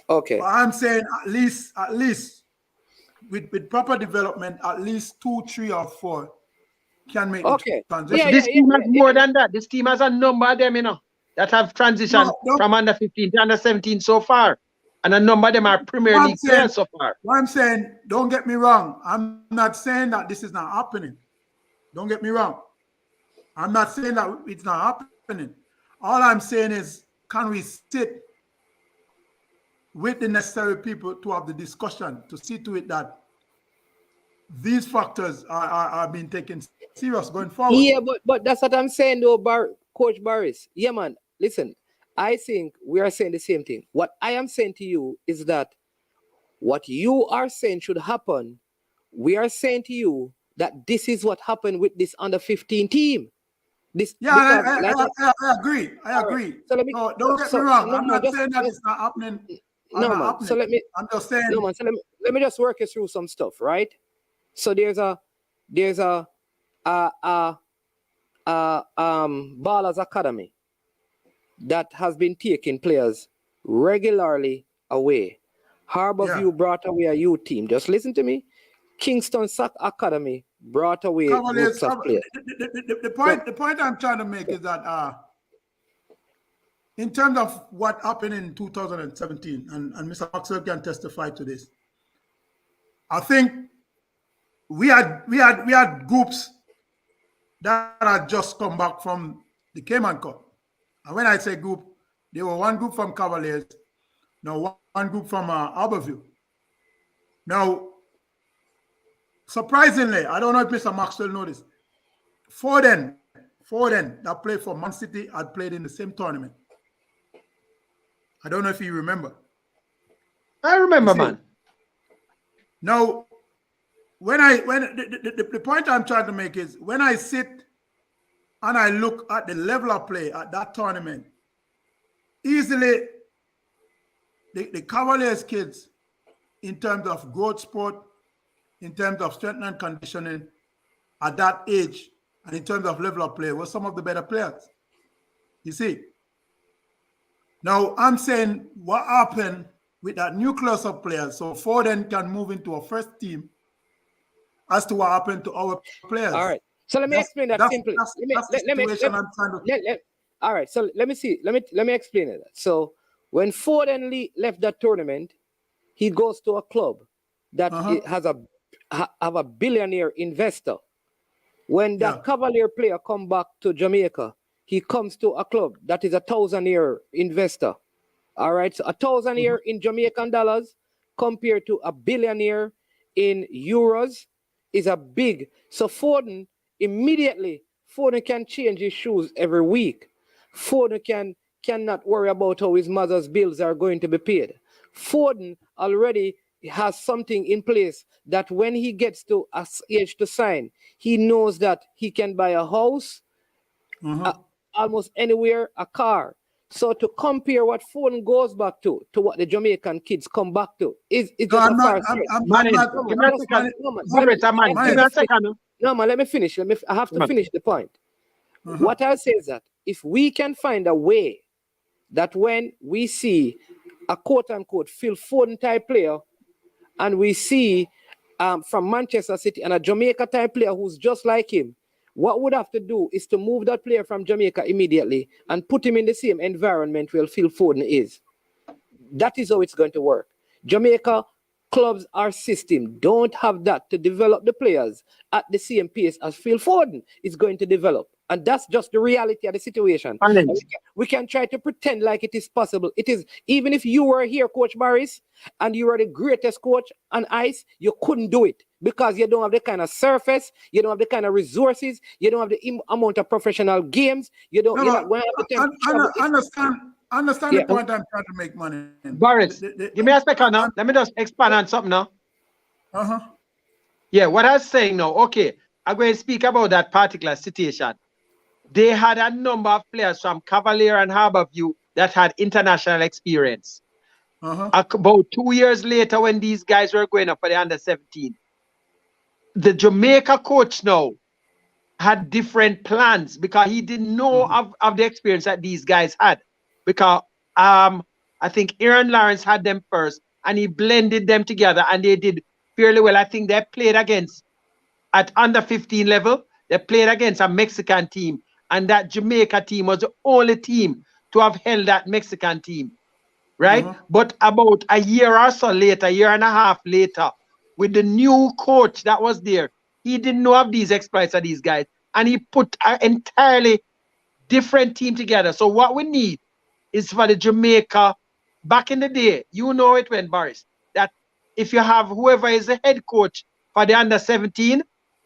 Okay. But I'm saying at least with proper development, at least 2, 3, or 4 can make the transition. This team has more than that. This team has a number of them, that have transitioned from under 15 to under 17 so far. And a number of them are Premier League players so far. What I'm saying, don't get me wrong. I'm not saying that this is not happening. Don't get me wrong. I'm not saying that it's not happening. All I'm saying is, can we sit with the necessary people to have the discussion to see to it that these factors are being taken serious going forward? Yeah, but that's what I'm saying though, Coach Barris. Yeah, man, listen, I think we are saying the same thing. What I am saying to you is that what you are saying should happen. We are saying to you that this is what happened with this under 15 team. I agree. So don't get me wrong. I'm not saying that it's not happening. So I'm just saying. No, man. So let me just work you through some stuff, right? So there's a Ballers Academy that has been taking players regularly away. Harborview brought away a youth team. Just listen to me. Kingston Soccer Academy brought away groups of players. The point I'm trying to make is that in terms of what happened in 2017, and Mr. Maxwell can testify to this, I think we had groups that had just come back from the Cayman Cup. And when I say group, there were one group from Cavaliers, now one group from Harborview. Now, surprisingly, I don't know if Mr. Maxwell noticed, Foden that played for Man City had played in the same tournament. I don't know if you remember. I remember, man. Now, the point I'm trying to make is, when I sit and I look at the level of play at that tournament, easily the Cavaliers kids, in terms of growth sport, in terms of strength and conditioning at that age, and in terms of level of play, were some of the better players. You see? Now, I'm saying what happened with that nucleus of players, so Foden can move into a first team as to what happened to our players. All right. So let me explain that simply. That's the situation I'm trying to. All right. So let me see. Let me explain it. So when Foden left that tournament, he goes to a club that has a billionaire investor. When that Cavalier player come back to Jamaica, he comes to a club that is a 1,000-year investor. All right. So 1,000-year in Jamaican dollars compared to a billionaire in euros is a big. So Foden can change his shoes every week. Foden cannot worry about how his mother's bills are going to be paid. Foden already has something in place that when he gets to a age to sign, he knows that he can buy a house, almost anywhere, a car. So to compare what Foden goes back to what the Jamaican kids come back to is just a far stretch. No, man, let me finish. I have to finish the point. What I'll say is that if we can find a way that when we see a quote-unquote Phil Foden type player and we see from Manchester City and a Jamaica type player who's just like him, what we'd have to do is to move that player from Jamaica immediately and put him in the same environment where Phil Foden is. That is how it's going to work. Jamaica clubs or system don't have that to develop the players at the same pace as Phil Foden is going to develop. And that's just the reality of the situation. We can try to pretend like it is possible. It is, even if you were here, Coach Barris, and you were the greatest coach on ice, you couldn't do it because you don't have the kind of surface, you don't have the kind of resources, you don't have the amount of professional games, you don't have the time. Understand the point I'm trying to make, money. Barris, give me a second now. Let me just expand on something now. Yeah, what I was saying now, okay, I'm going to speak about that particular situation. They had a number of players from Cavalier and Harborview that had international experience. About 2 years later, when these guys were going up for the under-17, the Jamaica coach now had different plans because he didn't know of the experience that these guys had. Because I think Aaron Lawrence had them first, and he blended them together, and they did fairly well. I think they played against, at under-15 level, they played against a Mexican team. And that Jamaica team was the only team to have held that Mexican team, right? But about a year or so later, a year and a half later, with the new coach that was there, he didn't know of these exploits of these guys. And he put an entirely different team together. So what we need is for the Jamaica, back in the day, you know it when, Barris, that if you have whoever is the head coach for the under-17,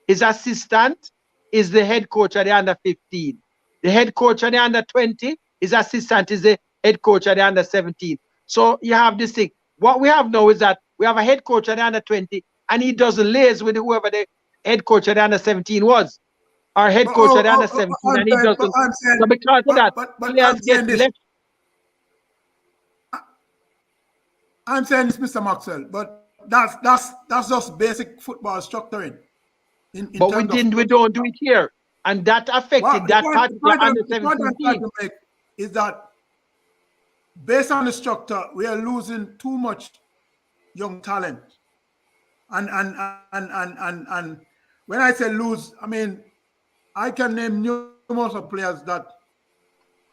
his assistant is the head coach at the under-15. The head coach at the under-20, his assistant is the head coach at the under-17. So you have this thing. What we have now is that we have a head coach at the under-20, and he doesn't liaise with whoever the head coach at the under-17 was. Our head coach at the under-17, and he doesn't. So because of that, players get left. I'm saying this, Mr. Maxwell, but that's just basic football structuring. But we don't do it here, and that affected that particular under-17 team. Is that based on the structure, we are losing too much young talent, and when I say lose, I mean I can name numerous of players that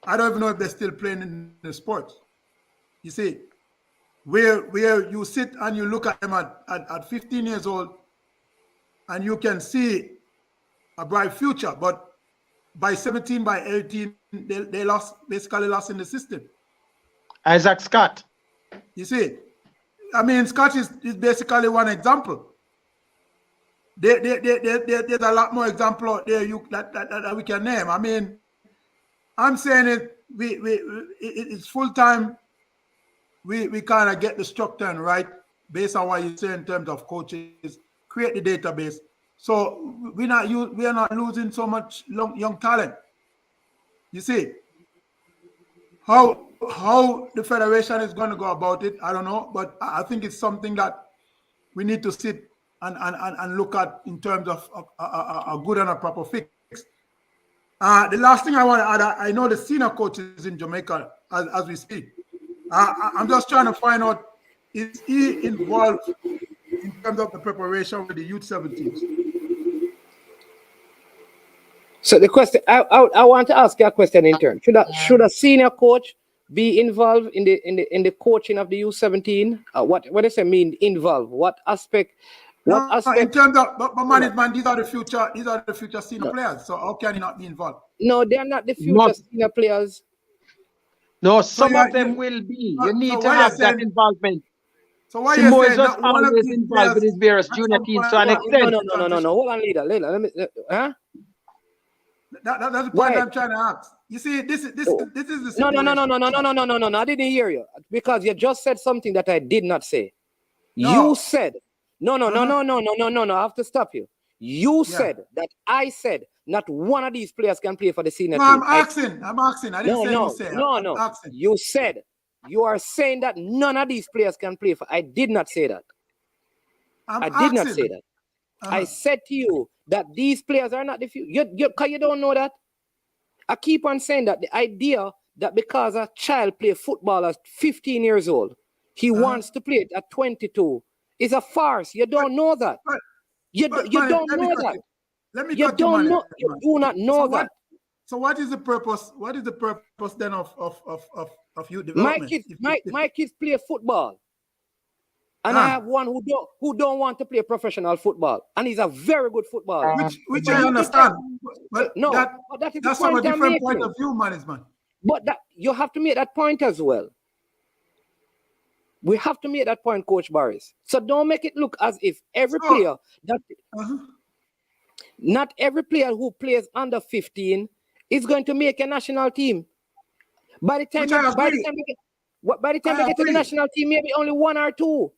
I don't even know if they're still playing in the sport. You see, where you sit and you look at them at 15 years old, and you can see a bright future, but by 17, by 18, they basically lost in the system. Isaac Scott. You see, I mean, Scott is basically one example. There's a lot more examples out there that we can name. I mean, I'm saying it's full time. We kind of get the structure right based on what you say in terms of coaches. Create the database, so we are not losing so much young talent. You see, how the federation is going to go about it, I don't know, but I think it's something that we need to sit and look at in terms of a good and a proper fix. The last thing I want to add, I know the senior coaches in Jamaica as we speak. I'm just trying to find out is he involved in terms of the preparation with the youth 17s? So the question, I want to ask you a question in turn. Should a senior coach be involved in the coaching of the U17? What does it mean involved? What aspect? What aspect? In terms of but management, these are the future senior players. So how can he not be involved? No, they're not the future senior players. No, some of them will be. You need to have that involvement. So why Simo you is just always involved with his various junior teams to an extent. No. Hold on, leader. Let me. Huh? That's the point I'm trying to ask. You see, this is the situation. No. I didn't hear you because you just said something that I did not say. No. You said no. I have to stop you. You said that I said not one of these players can play for the senior team. I'm asking. I didn't say you said. No. Asking. You said. You are saying that none of these players can play for. I did not say that. I did not say that. I said to you that these players are not the future. You don't know that. I keep on saying that the idea that because a child plays football at 15 years old, he wants to play it at 22 is a farce. You don't know that. You don't know that. You do not know that. So what is the purpose? What is the purpose then of youth development? My kids play football. And I have one who don't want to play professional football, and he's a very good footballer. Which I understand, but that's from a different point of view, management. But that you have to make that point as well. We have to make that point, Coach Barris. So don't make it look as if every player not every player who plays under 15 is going to make a national team. By the time they get to the national team, maybe only one or two.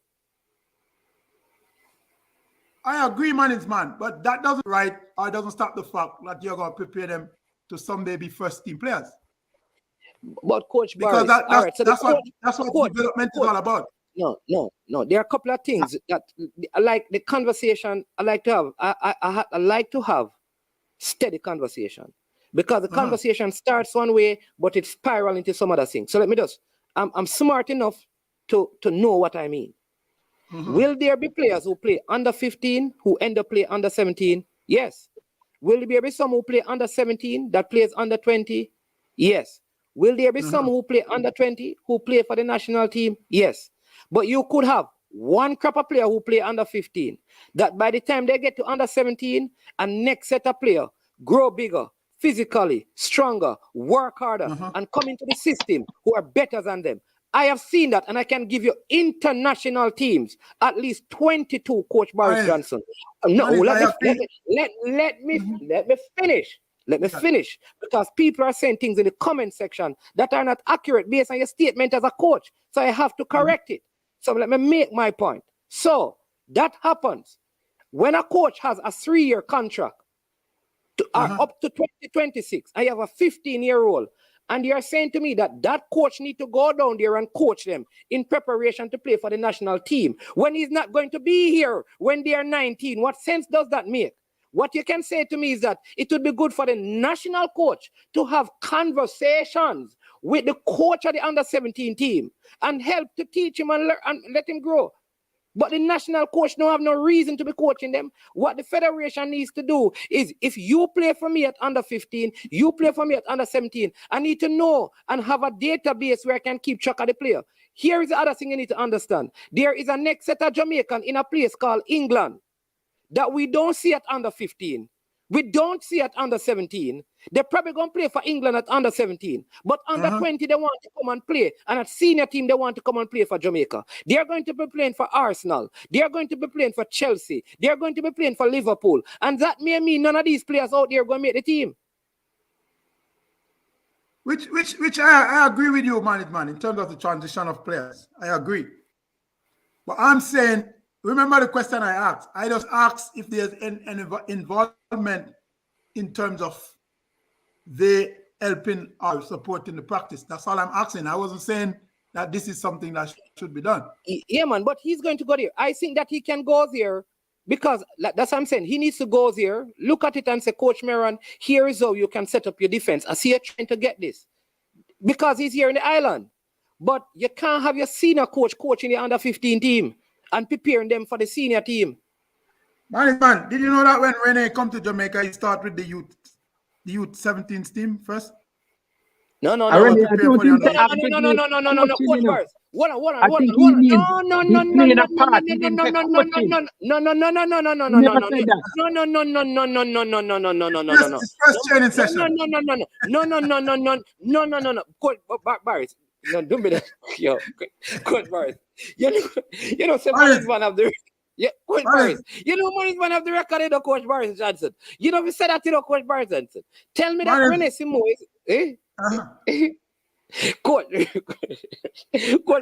I agree, management, but that doesn't stop the fact that you're going to prepare them to someday be first team players. But Coach Barris, because that's what development is all about. No. There are a couple of things that I like the conversation. I like to have. I like to have steady conversation because the conversation starts one way, but it spirals into some other thing. So let me just. I'm smart enough to know what I mean. Will there be players who play under 15 who end up playing under 17? Yes. Will there be some who play under 17 that plays under 20? Yes. Will there be some who play under 20 who play for the national team? Yes. But you could have one crop of player who play under 15 that by the time they get to under 17, a next set of player grow bigger, physically stronger, work harder, and come into the system who are better than them. I have seen that, and I can give you international teams, at least 22, Coach Barris Johnson. No, let me finish. Let me finish, because people are saying things in the comment section that are not accurate based on your statement as a coach. So I have to correct it. So let me make my point. So that happens when a coach has a 3-year contract up to 2026. I have a 15-year-old. And you're saying to me that that coach need to go down there and coach them in preparation to play for the national team when he's not going to be here when they are 19. What sense does that make? What you can say to me is that it would be good for the national coach to have conversations with the coach of the under-17 team and help to teach him and let him grow. But the national coach don't have no reason to be coaching them. What the federation needs to do is, if you play for me at under 15, you play for me at under 17, I need to know and have a database where I can keep track of the player. Here is the other thing you need to understand. There is a next set of Jamaican in a place called England that we don't see at under 15. We don't see at under 17. They're probably going to play for England at under 17. But under 20, they want to come and play. And at senior team, they want to come and play for Jamaica. They're going to be playing for Arsenal. They're going to be playing for Chelsea. They're going to be playing for Liverpool. And that may mean none of these players out there are going to make the team. Which I agree with you, management, in terms of the transition of players. I agree. But I'm saying, remember the question I asked? I just asked if there's an involvement in terms of they helping or supporting the practice. That's all I'm asking. I wasn't saying that this is something that should be done. Yeah, man, but he's going to go there. I think that he can go there because that's what I'm saying. He needs to go there, look at it and say, Coach Meron, here is how you can set up your defense. I see you trying to get this because he's here in the island. But you can't have your senior coach coaching the under 15 team and preparing them for the senior team. Man, did you know that when Rene come to Jamaica, he start with the youth 17th team first? No, I don't think no, they have Coach coaching, Barnes. I think he means he's playing a part. He didn't say coaching. Never said that. Yes, his first training session. No. Coach Barnes. No, don't be that. Yo, Coach Barnes. You know, somebody's one of the. Yeah, Coach Barnes. You know, man is one of the record, you know, Coach Barnes Johnson. You know, we said that, you know, Coach Barnes Johnson. Tell me that Rene Simoes, Coach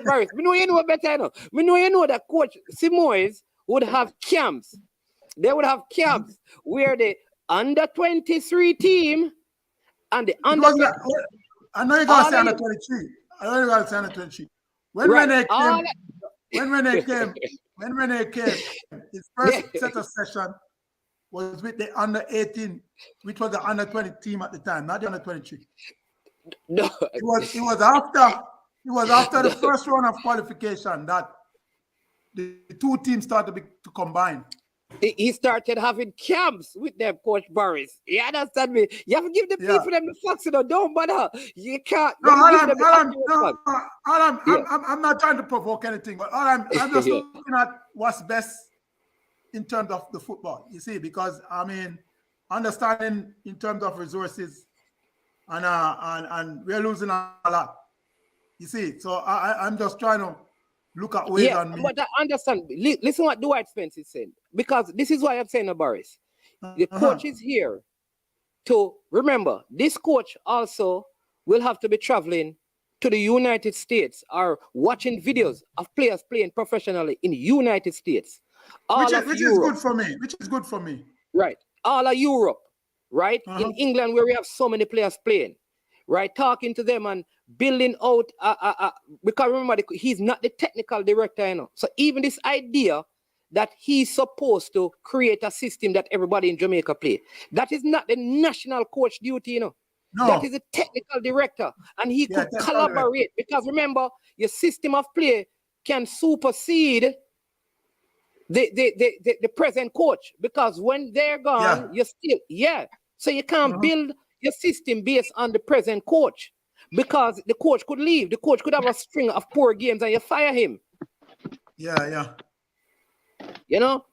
Barnes, we know you know better, you know. We know you know that Coach Simoes would have camps. They would have camps where the under 23 team and the under. I know you're gonna say under 23. I know you're gonna say under 23. When Rene came, his first set of session was with the under 18, which was the under 20 team at the time, not the under 23. No, it was after the first round of qualification that the two teams started to combine. He started having camps with them, Coach Barnes. You understand me? You have to give the people them the facts, you know. Don't bother. You can't. I'm not trying to provoke anything, but I'm just looking at what's best in terms of the football. You see, because I mean, understanding in terms of resources, and we're losing a lot. You see, so I'm just trying to look at ways on me. But I understand. Listen what Dwight Spence is saying. Because this is why I'm saying, Boris. The coach is here to remember. This coach also will have to be traveling to the United States or watching videos of players playing professionally in the United States. Which is good for me. Which is good for me. Right. All of Europe. Right. In England, where we have so many players playing. Right. Talking to them and building out. Because remember, he's not the technical director, you know. So even this idea that he's supposed to create a system that everybody in Jamaica play. That is not the national coach duty, you know. No. That is a technical director. And he could collaborate. Because remember, your system of play can supersede the present coach. Because when they're gone, you're still, So you can't build your system based on the present coach. Because the coach could leave. The coach could have a string of poor games and you fire him. Yeah. You know,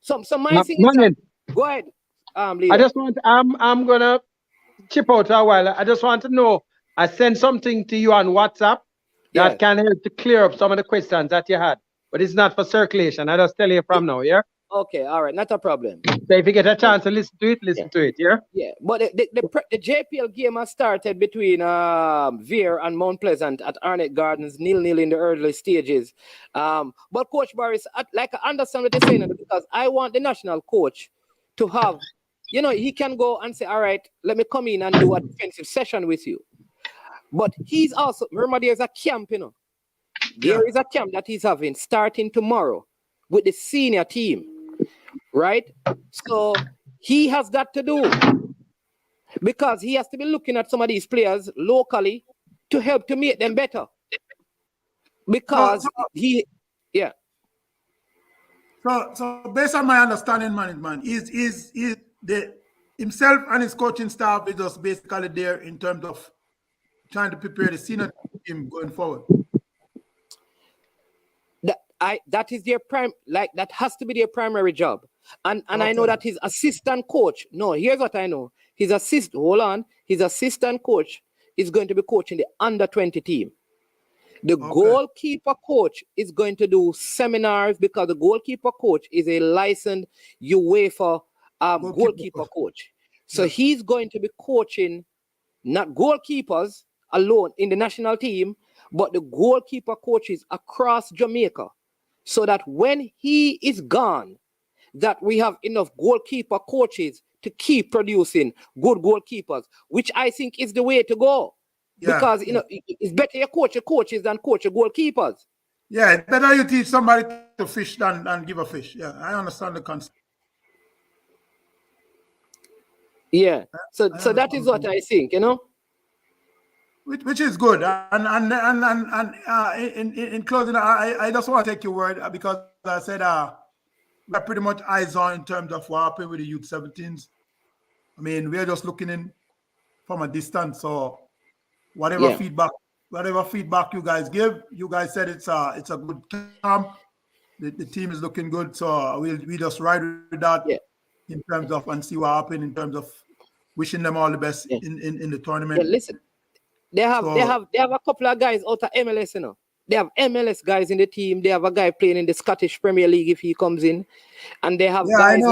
so my thing is, go ahead. I just want. I'm gonna chip out a while. I just want to know. I sent something to you on WhatsApp that can help to clear up some of the questions that you had, but it's not for circulation. I just tell you from now. Yeah. Okay. All right. Not a problem. So if you get a chance to listen to it, listen to it. Yeah. Yeah. But the JPL game has started between Veer and Mount Pleasant at Arnett Gardens, 0-0 in the early stages. But Coach Barris, I understand what you're saying because I want the national coach to have, you know, he can go and say, all right, let me come in and do a defensive session with you. But he's also, remember, there's a camp, you know. There is a camp that he's having starting tomorrow with the senior team. Right? So he has that to do because he has to be looking at some of these players locally to help to make them better. Because So based on my understanding, management, is himself and his coaching staff is just basically there in terms of trying to prepare the senior team going forward. That is their that has to be their primary job. And I know that his assistant coach, here's what I know. His assistant coach is going to be coaching the under 20 team. The goalkeeper coach is going to do seminars because the goalkeeper coach is a licensed UEFA goalkeeper coach. So he's going to be coaching not goalkeepers alone in the national team, but the goalkeeper coaches across Jamaica. So that when he is gone, that we have enough goalkeeper coaches to keep producing good goalkeepers, which I think is the way to go. Because, you know, it's better you coach your coaches than coach your goalkeepers. Yeah, it's better you teach somebody to fish than give a fish. Yeah, I understand the concept. Yeah, so that is what I think, you know. which is good. In closing, I just want to take your word because I said we're pretty much eyes on in terms of what happened with the youth 17s. I mean, we're just looking in from a distance. So whatever feedback you guys give, you guys said it's a good camp. The team is looking good. So we just ride with that in terms of and see what happens in terms of wishing them all the best in the tournament. Yeah, listen, they have a couple of guys out of MLS, you know. They have MLS guys in the team. They have a guy playing in the Scottish Premier League if he comes in, and they have guys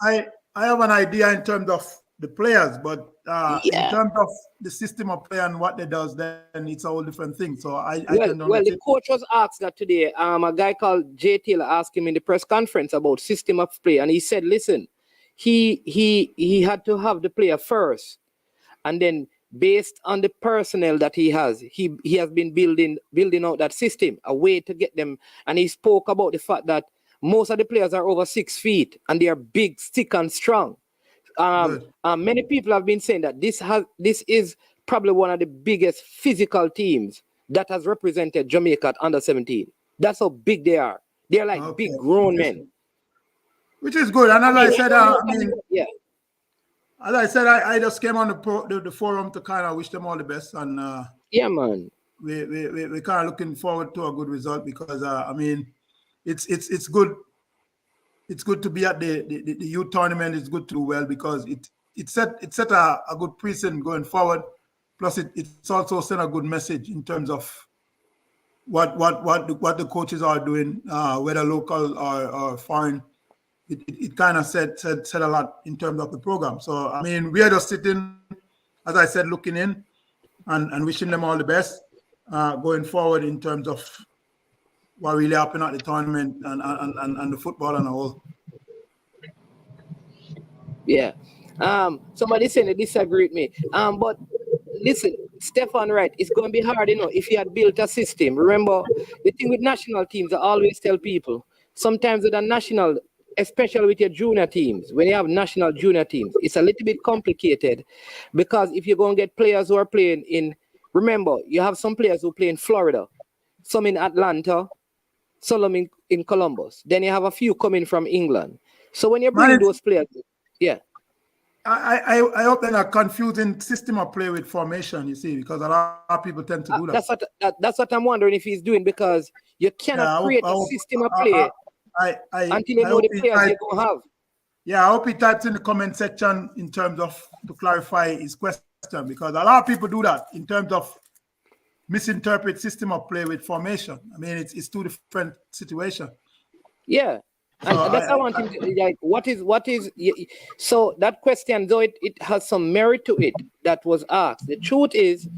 I have an idea in terms of the players, but in terms of the system of play and what they does, then it's a whole different thing. So the coach was asked that today. A guy called Jay Taylor asked him in the press conference about system of play, and he said, "Listen, he had to have the player first, and then based on the personnel that he has been building out that system, a way to get them." And he spoke about the fact that most of the players are over 6 feet and they are big, thick, and strong. Many people have been saying that this is probably one of the biggest physical teams that has represented Jamaica at under 17. That's how big they are. They're like big grown men. Which is good. And as I said, as I said, I just came on the forum to kind of wish them all the best. And man, we're kind of looking forward to a good result because I mean, it's good. It's good to be at the youth tournament. It's good to do well because it set a good precedent going forward. Plus, it's also sent a good message in terms of what the coaches are doing, whether local or foreign. It kind of said a lot in terms of the program. So I mean, we are just sitting, as I said, looking in and wishing them all the best going forward in terms of what really happened at the tournament and the football and all. Yeah. Somebody saying they disagree with me. But listen, Stefan, right, it's going to be hard, you know, if you had built a system. Remember, the thing with national teams, I always tell people, sometimes with a national, especially with your junior teams, when you have national junior teams, it's a little bit complicated because if you're going to get players who are playing in, remember, you have some players who play in Florida, some in Atlanta, some in Columbus. Then you have a few coming from England. So when you bring those players, I hope they're not confusing system of play with formation, you see, because a lot of people tend to do that. That's what I'm wondering if he's doing, because you cannot create a system of play until you know the players you're going to have. Yeah, I hope he types in the comment section in terms of to clarify his question, because a lot of people do that in terms of misinterpret system of play with formation. I mean, it's two different situations. Yeah. And that's how I want him to, like, what is so that question, though it has some merit to it that was asked. The truth is,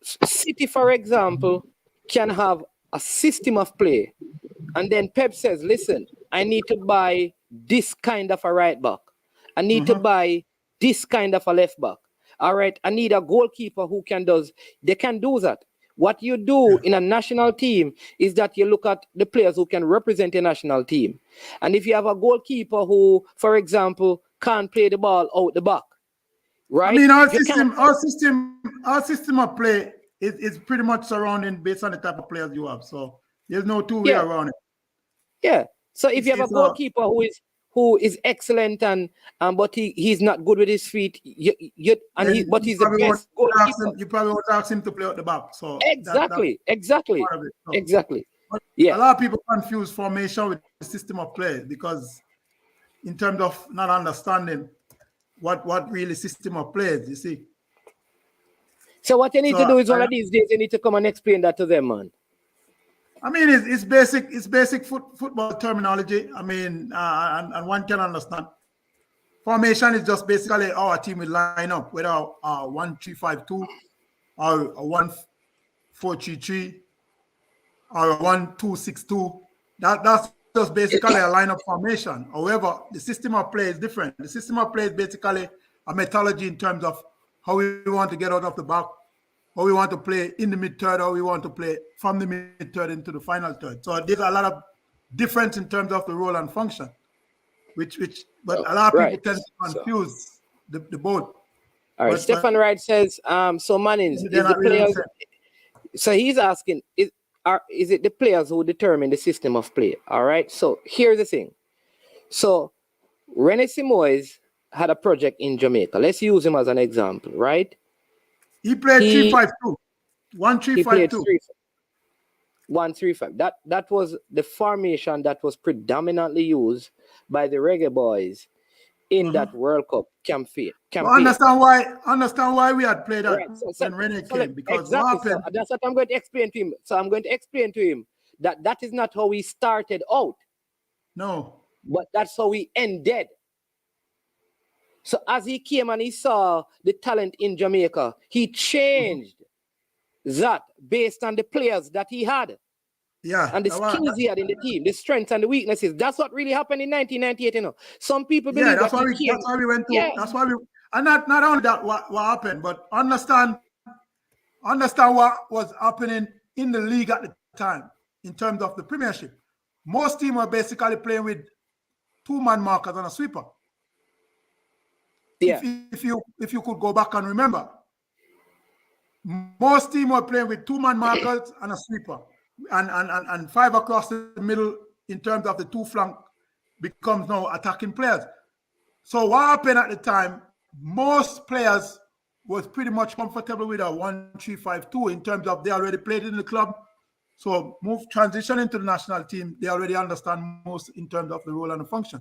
City, for example, can have a system of play, and then Pep says, listen, I need to buy this kind of a right back. I need to buy this kind of a left back. All right, I need a goalkeeper who they can do that. What you do in a national team is that you look at the players who can represent a national team. And if you have a goalkeeper who, for example, can't play the ball out the back, right? I mean, our system of play is pretty much surrounding based on the type of players you have. So there's no two way around it. Yeah. So if you have a goalkeeper who is excellent but he's not good with his feet, but he's the best goalkeeper. You probably won't ask him to play out the back. So exactly. But a lot of people confuse formation with the system of play because in terms of not understanding what really system of play is, you see. So what you need to do is one of these days you need to come and explain that to them, man. I mean, it's basic football terminology. I mean, and one can understand. Formation is just basically how a team will line up, whether 1-3-5-2 or a 1-4-3-3 or a 1-2-6-2. That's just basically a lineup formation. However, the system of play is different. The system of play is basically a methodology in terms of how we want to get out of the back, or we want to play in the mid-third, or we want to play from the mid-third into the final third. So there's a lot of difference in terms of the role and function, but a lot of people tend to confuse the both. All right. Stefan Wright says, so Mannings, is the players, so he's asking, is it the players who determine the system of play? All right. So here's the thing. So Rene Simoes had a project in Jamaica. Let's use him as an example, right? He played 3-5-2. 1-3-5-2. 1-3-5. That was the formation that was predominantly used by the Reggae Boys in that World Cup campaign. Well, understand why we had played that when Rene came, because exactly, so that's what I'm going to explain to him. So I'm going to explain to him that is not how we started out. No. But that's how we ended. So as he came and he saw the talent in Jamaica, he changed that based on the players that he had. Yeah. And the skills he had in the team, the strengths and the weaknesses. That's what really happened in 1998, you know. Some people believe that's why we went to that's why we, and not only that what happened, but understand what was happening in the league at the time in terms of the Premiership. Most teams were basically playing with 2-man markers and a sweeper. Yeah. If you could go back and remember, most teams were playing with 2-man markers and a sweeper, and 5 across the middle in terms of the 2 flank becomes now attacking players. So what happened at the time? Most players was pretty much comfortable with a 1-3-5-2 in terms of they already played in the club. So transition into the national team, they already understand most in terms of the role and the function.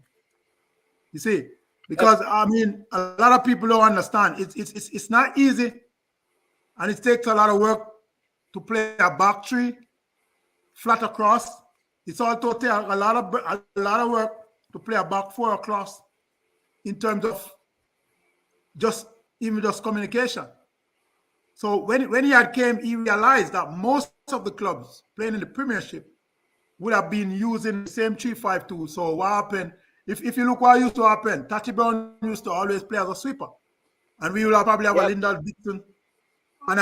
You see, because I mean, a lot of people don't understand. It's not easy, and it takes a lot of work to play a back three, flat across. It's also take a lot of work to play a back 4 across in terms of just communication. So when he had came, he realized that most of the clubs playing in the Premiership would have been using the same 3-5-2. So what happened? If you look what used to happen, Tatty Brown used to always play as a sweeper, and we will probably have a Lyndall Dixon and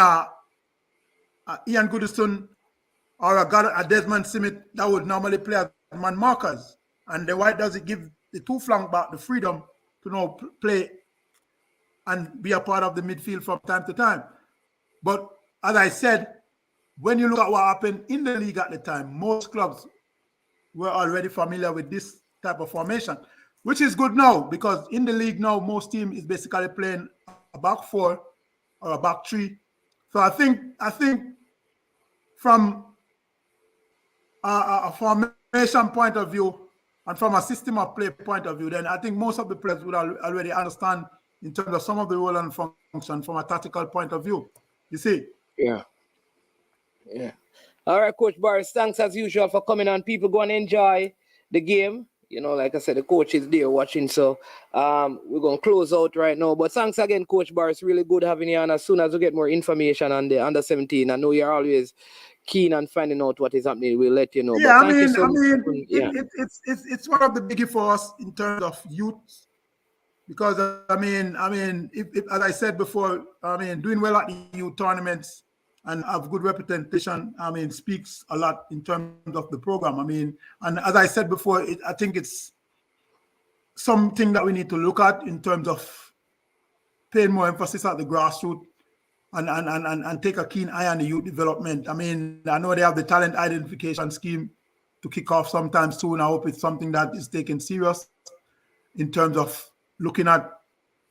Ian Goodison or a Desmond Simmet that would normally play as man markers. And then why does it give the 2 flank back the freedom to now play and be a part of the midfield from time to time? But as I said, when you look at what happened in the league at the time, most clubs were already familiar with this type of formation, which is good now, because in the league now, most teams is basically playing a back 4 or a back 3. So I think from a formation point of view and from a system of play point of view, then I think most of the players would already understand in terms of some of the role and function from a tactical point of view. You see? Yeah. All right, Coach Boris, thanks as usual for coming on. People go and enjoy the game. You know, like I said, the coach is there watching, so we're going to close out right now. But thanks again, Coach Boris. Really good having you on. As soon as we get more information on the under-17, I know you're always keen on finding out what is happening. We'll let you know. Yeah, but it's one of the biggie for us in terms of youth, because I mean, if as I said before, I mean, doing well at the youth tournaments and have good representation, I mean, speaks a lot in terms of the program. I mean, and as I said before, I think it's something that we need to look at in terms of paying more emphasis at the grassroots and take a keen eye on the youth development. I mean, I know they have the talent identification scheme to kick off sometime soon. I hope it's something that is taken serious in terms of looking at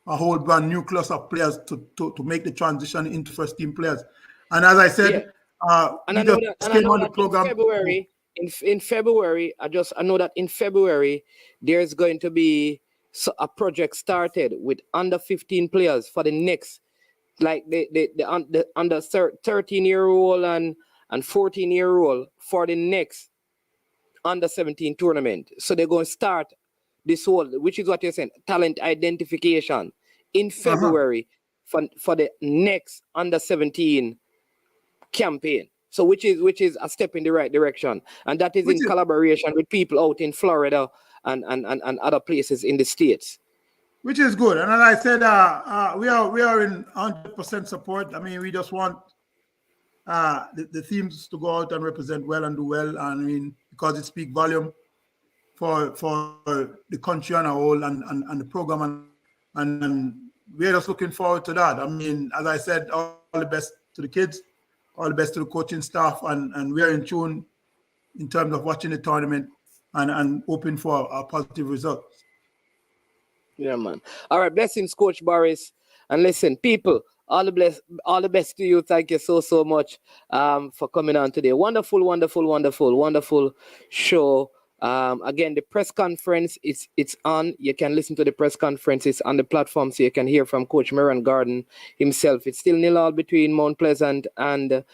a whole brand new class of players to make the transition into first team players. And as I said, in February, I know that in February there's going to be a project started with under 15 players for the next, like the under 13-year-old and 14-year-old for the next under 17 tournament. So they're going to start this whole, which is what you're saying, talent identification in February for the next under 17 campaign. So which is a step in the right direction, and that is in collaboration with people out in Florida and other places in the States, which is good. And as I said, we are in 100% support. I mean, we just want the teams to go out and represent well and do well. I mean, because it speaks volume for the country on a whole and the program and we're just looking forward to that. I mean, as I said, all the best to the kids, all the best to the coaching staff, and we're in tune in terms of watching the tournament and hoping for a positive result. Yeah, man. All right, blessings, Coach Boris. And listen, people, all the best to you. Thank you so much for coming on today. Wonderful show. Again, the press conference it's on. You can listen to the press conference. It's on the platform, so you can hear from Coach Merran Gordon himself. It's still 0-0 between Mount Pleasant and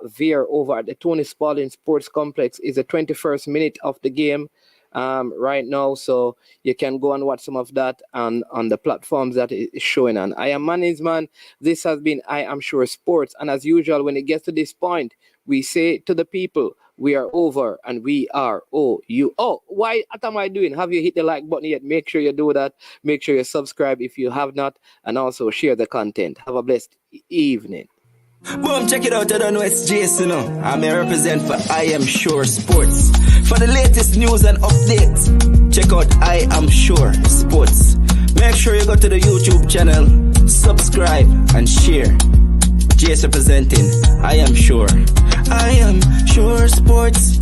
Veer over at the Tony Spalding Sports Complex. Is the 21st minute of the game right now, so you can go and watch some of that on the platforms that is showing on. I am Manizman. This has been I Am Sure Sports, and as usual, when it gets to this point, we say to the people, we are over and we are you. Oh, what am I doing? Have you hit the like button yet? Make sure you do that. Make sure you subscribe if you have not, and also share the content. Have a blessed evening. Boom, check it out. I don't know it's Jason. I'm a represent for I Am Sure Sports. For the latest news and updates, check out I Am Sure Sports. Make sure you go to the YouTube channel, subscribe and share. Jason representing I Am Sure. I Am Sure Sports.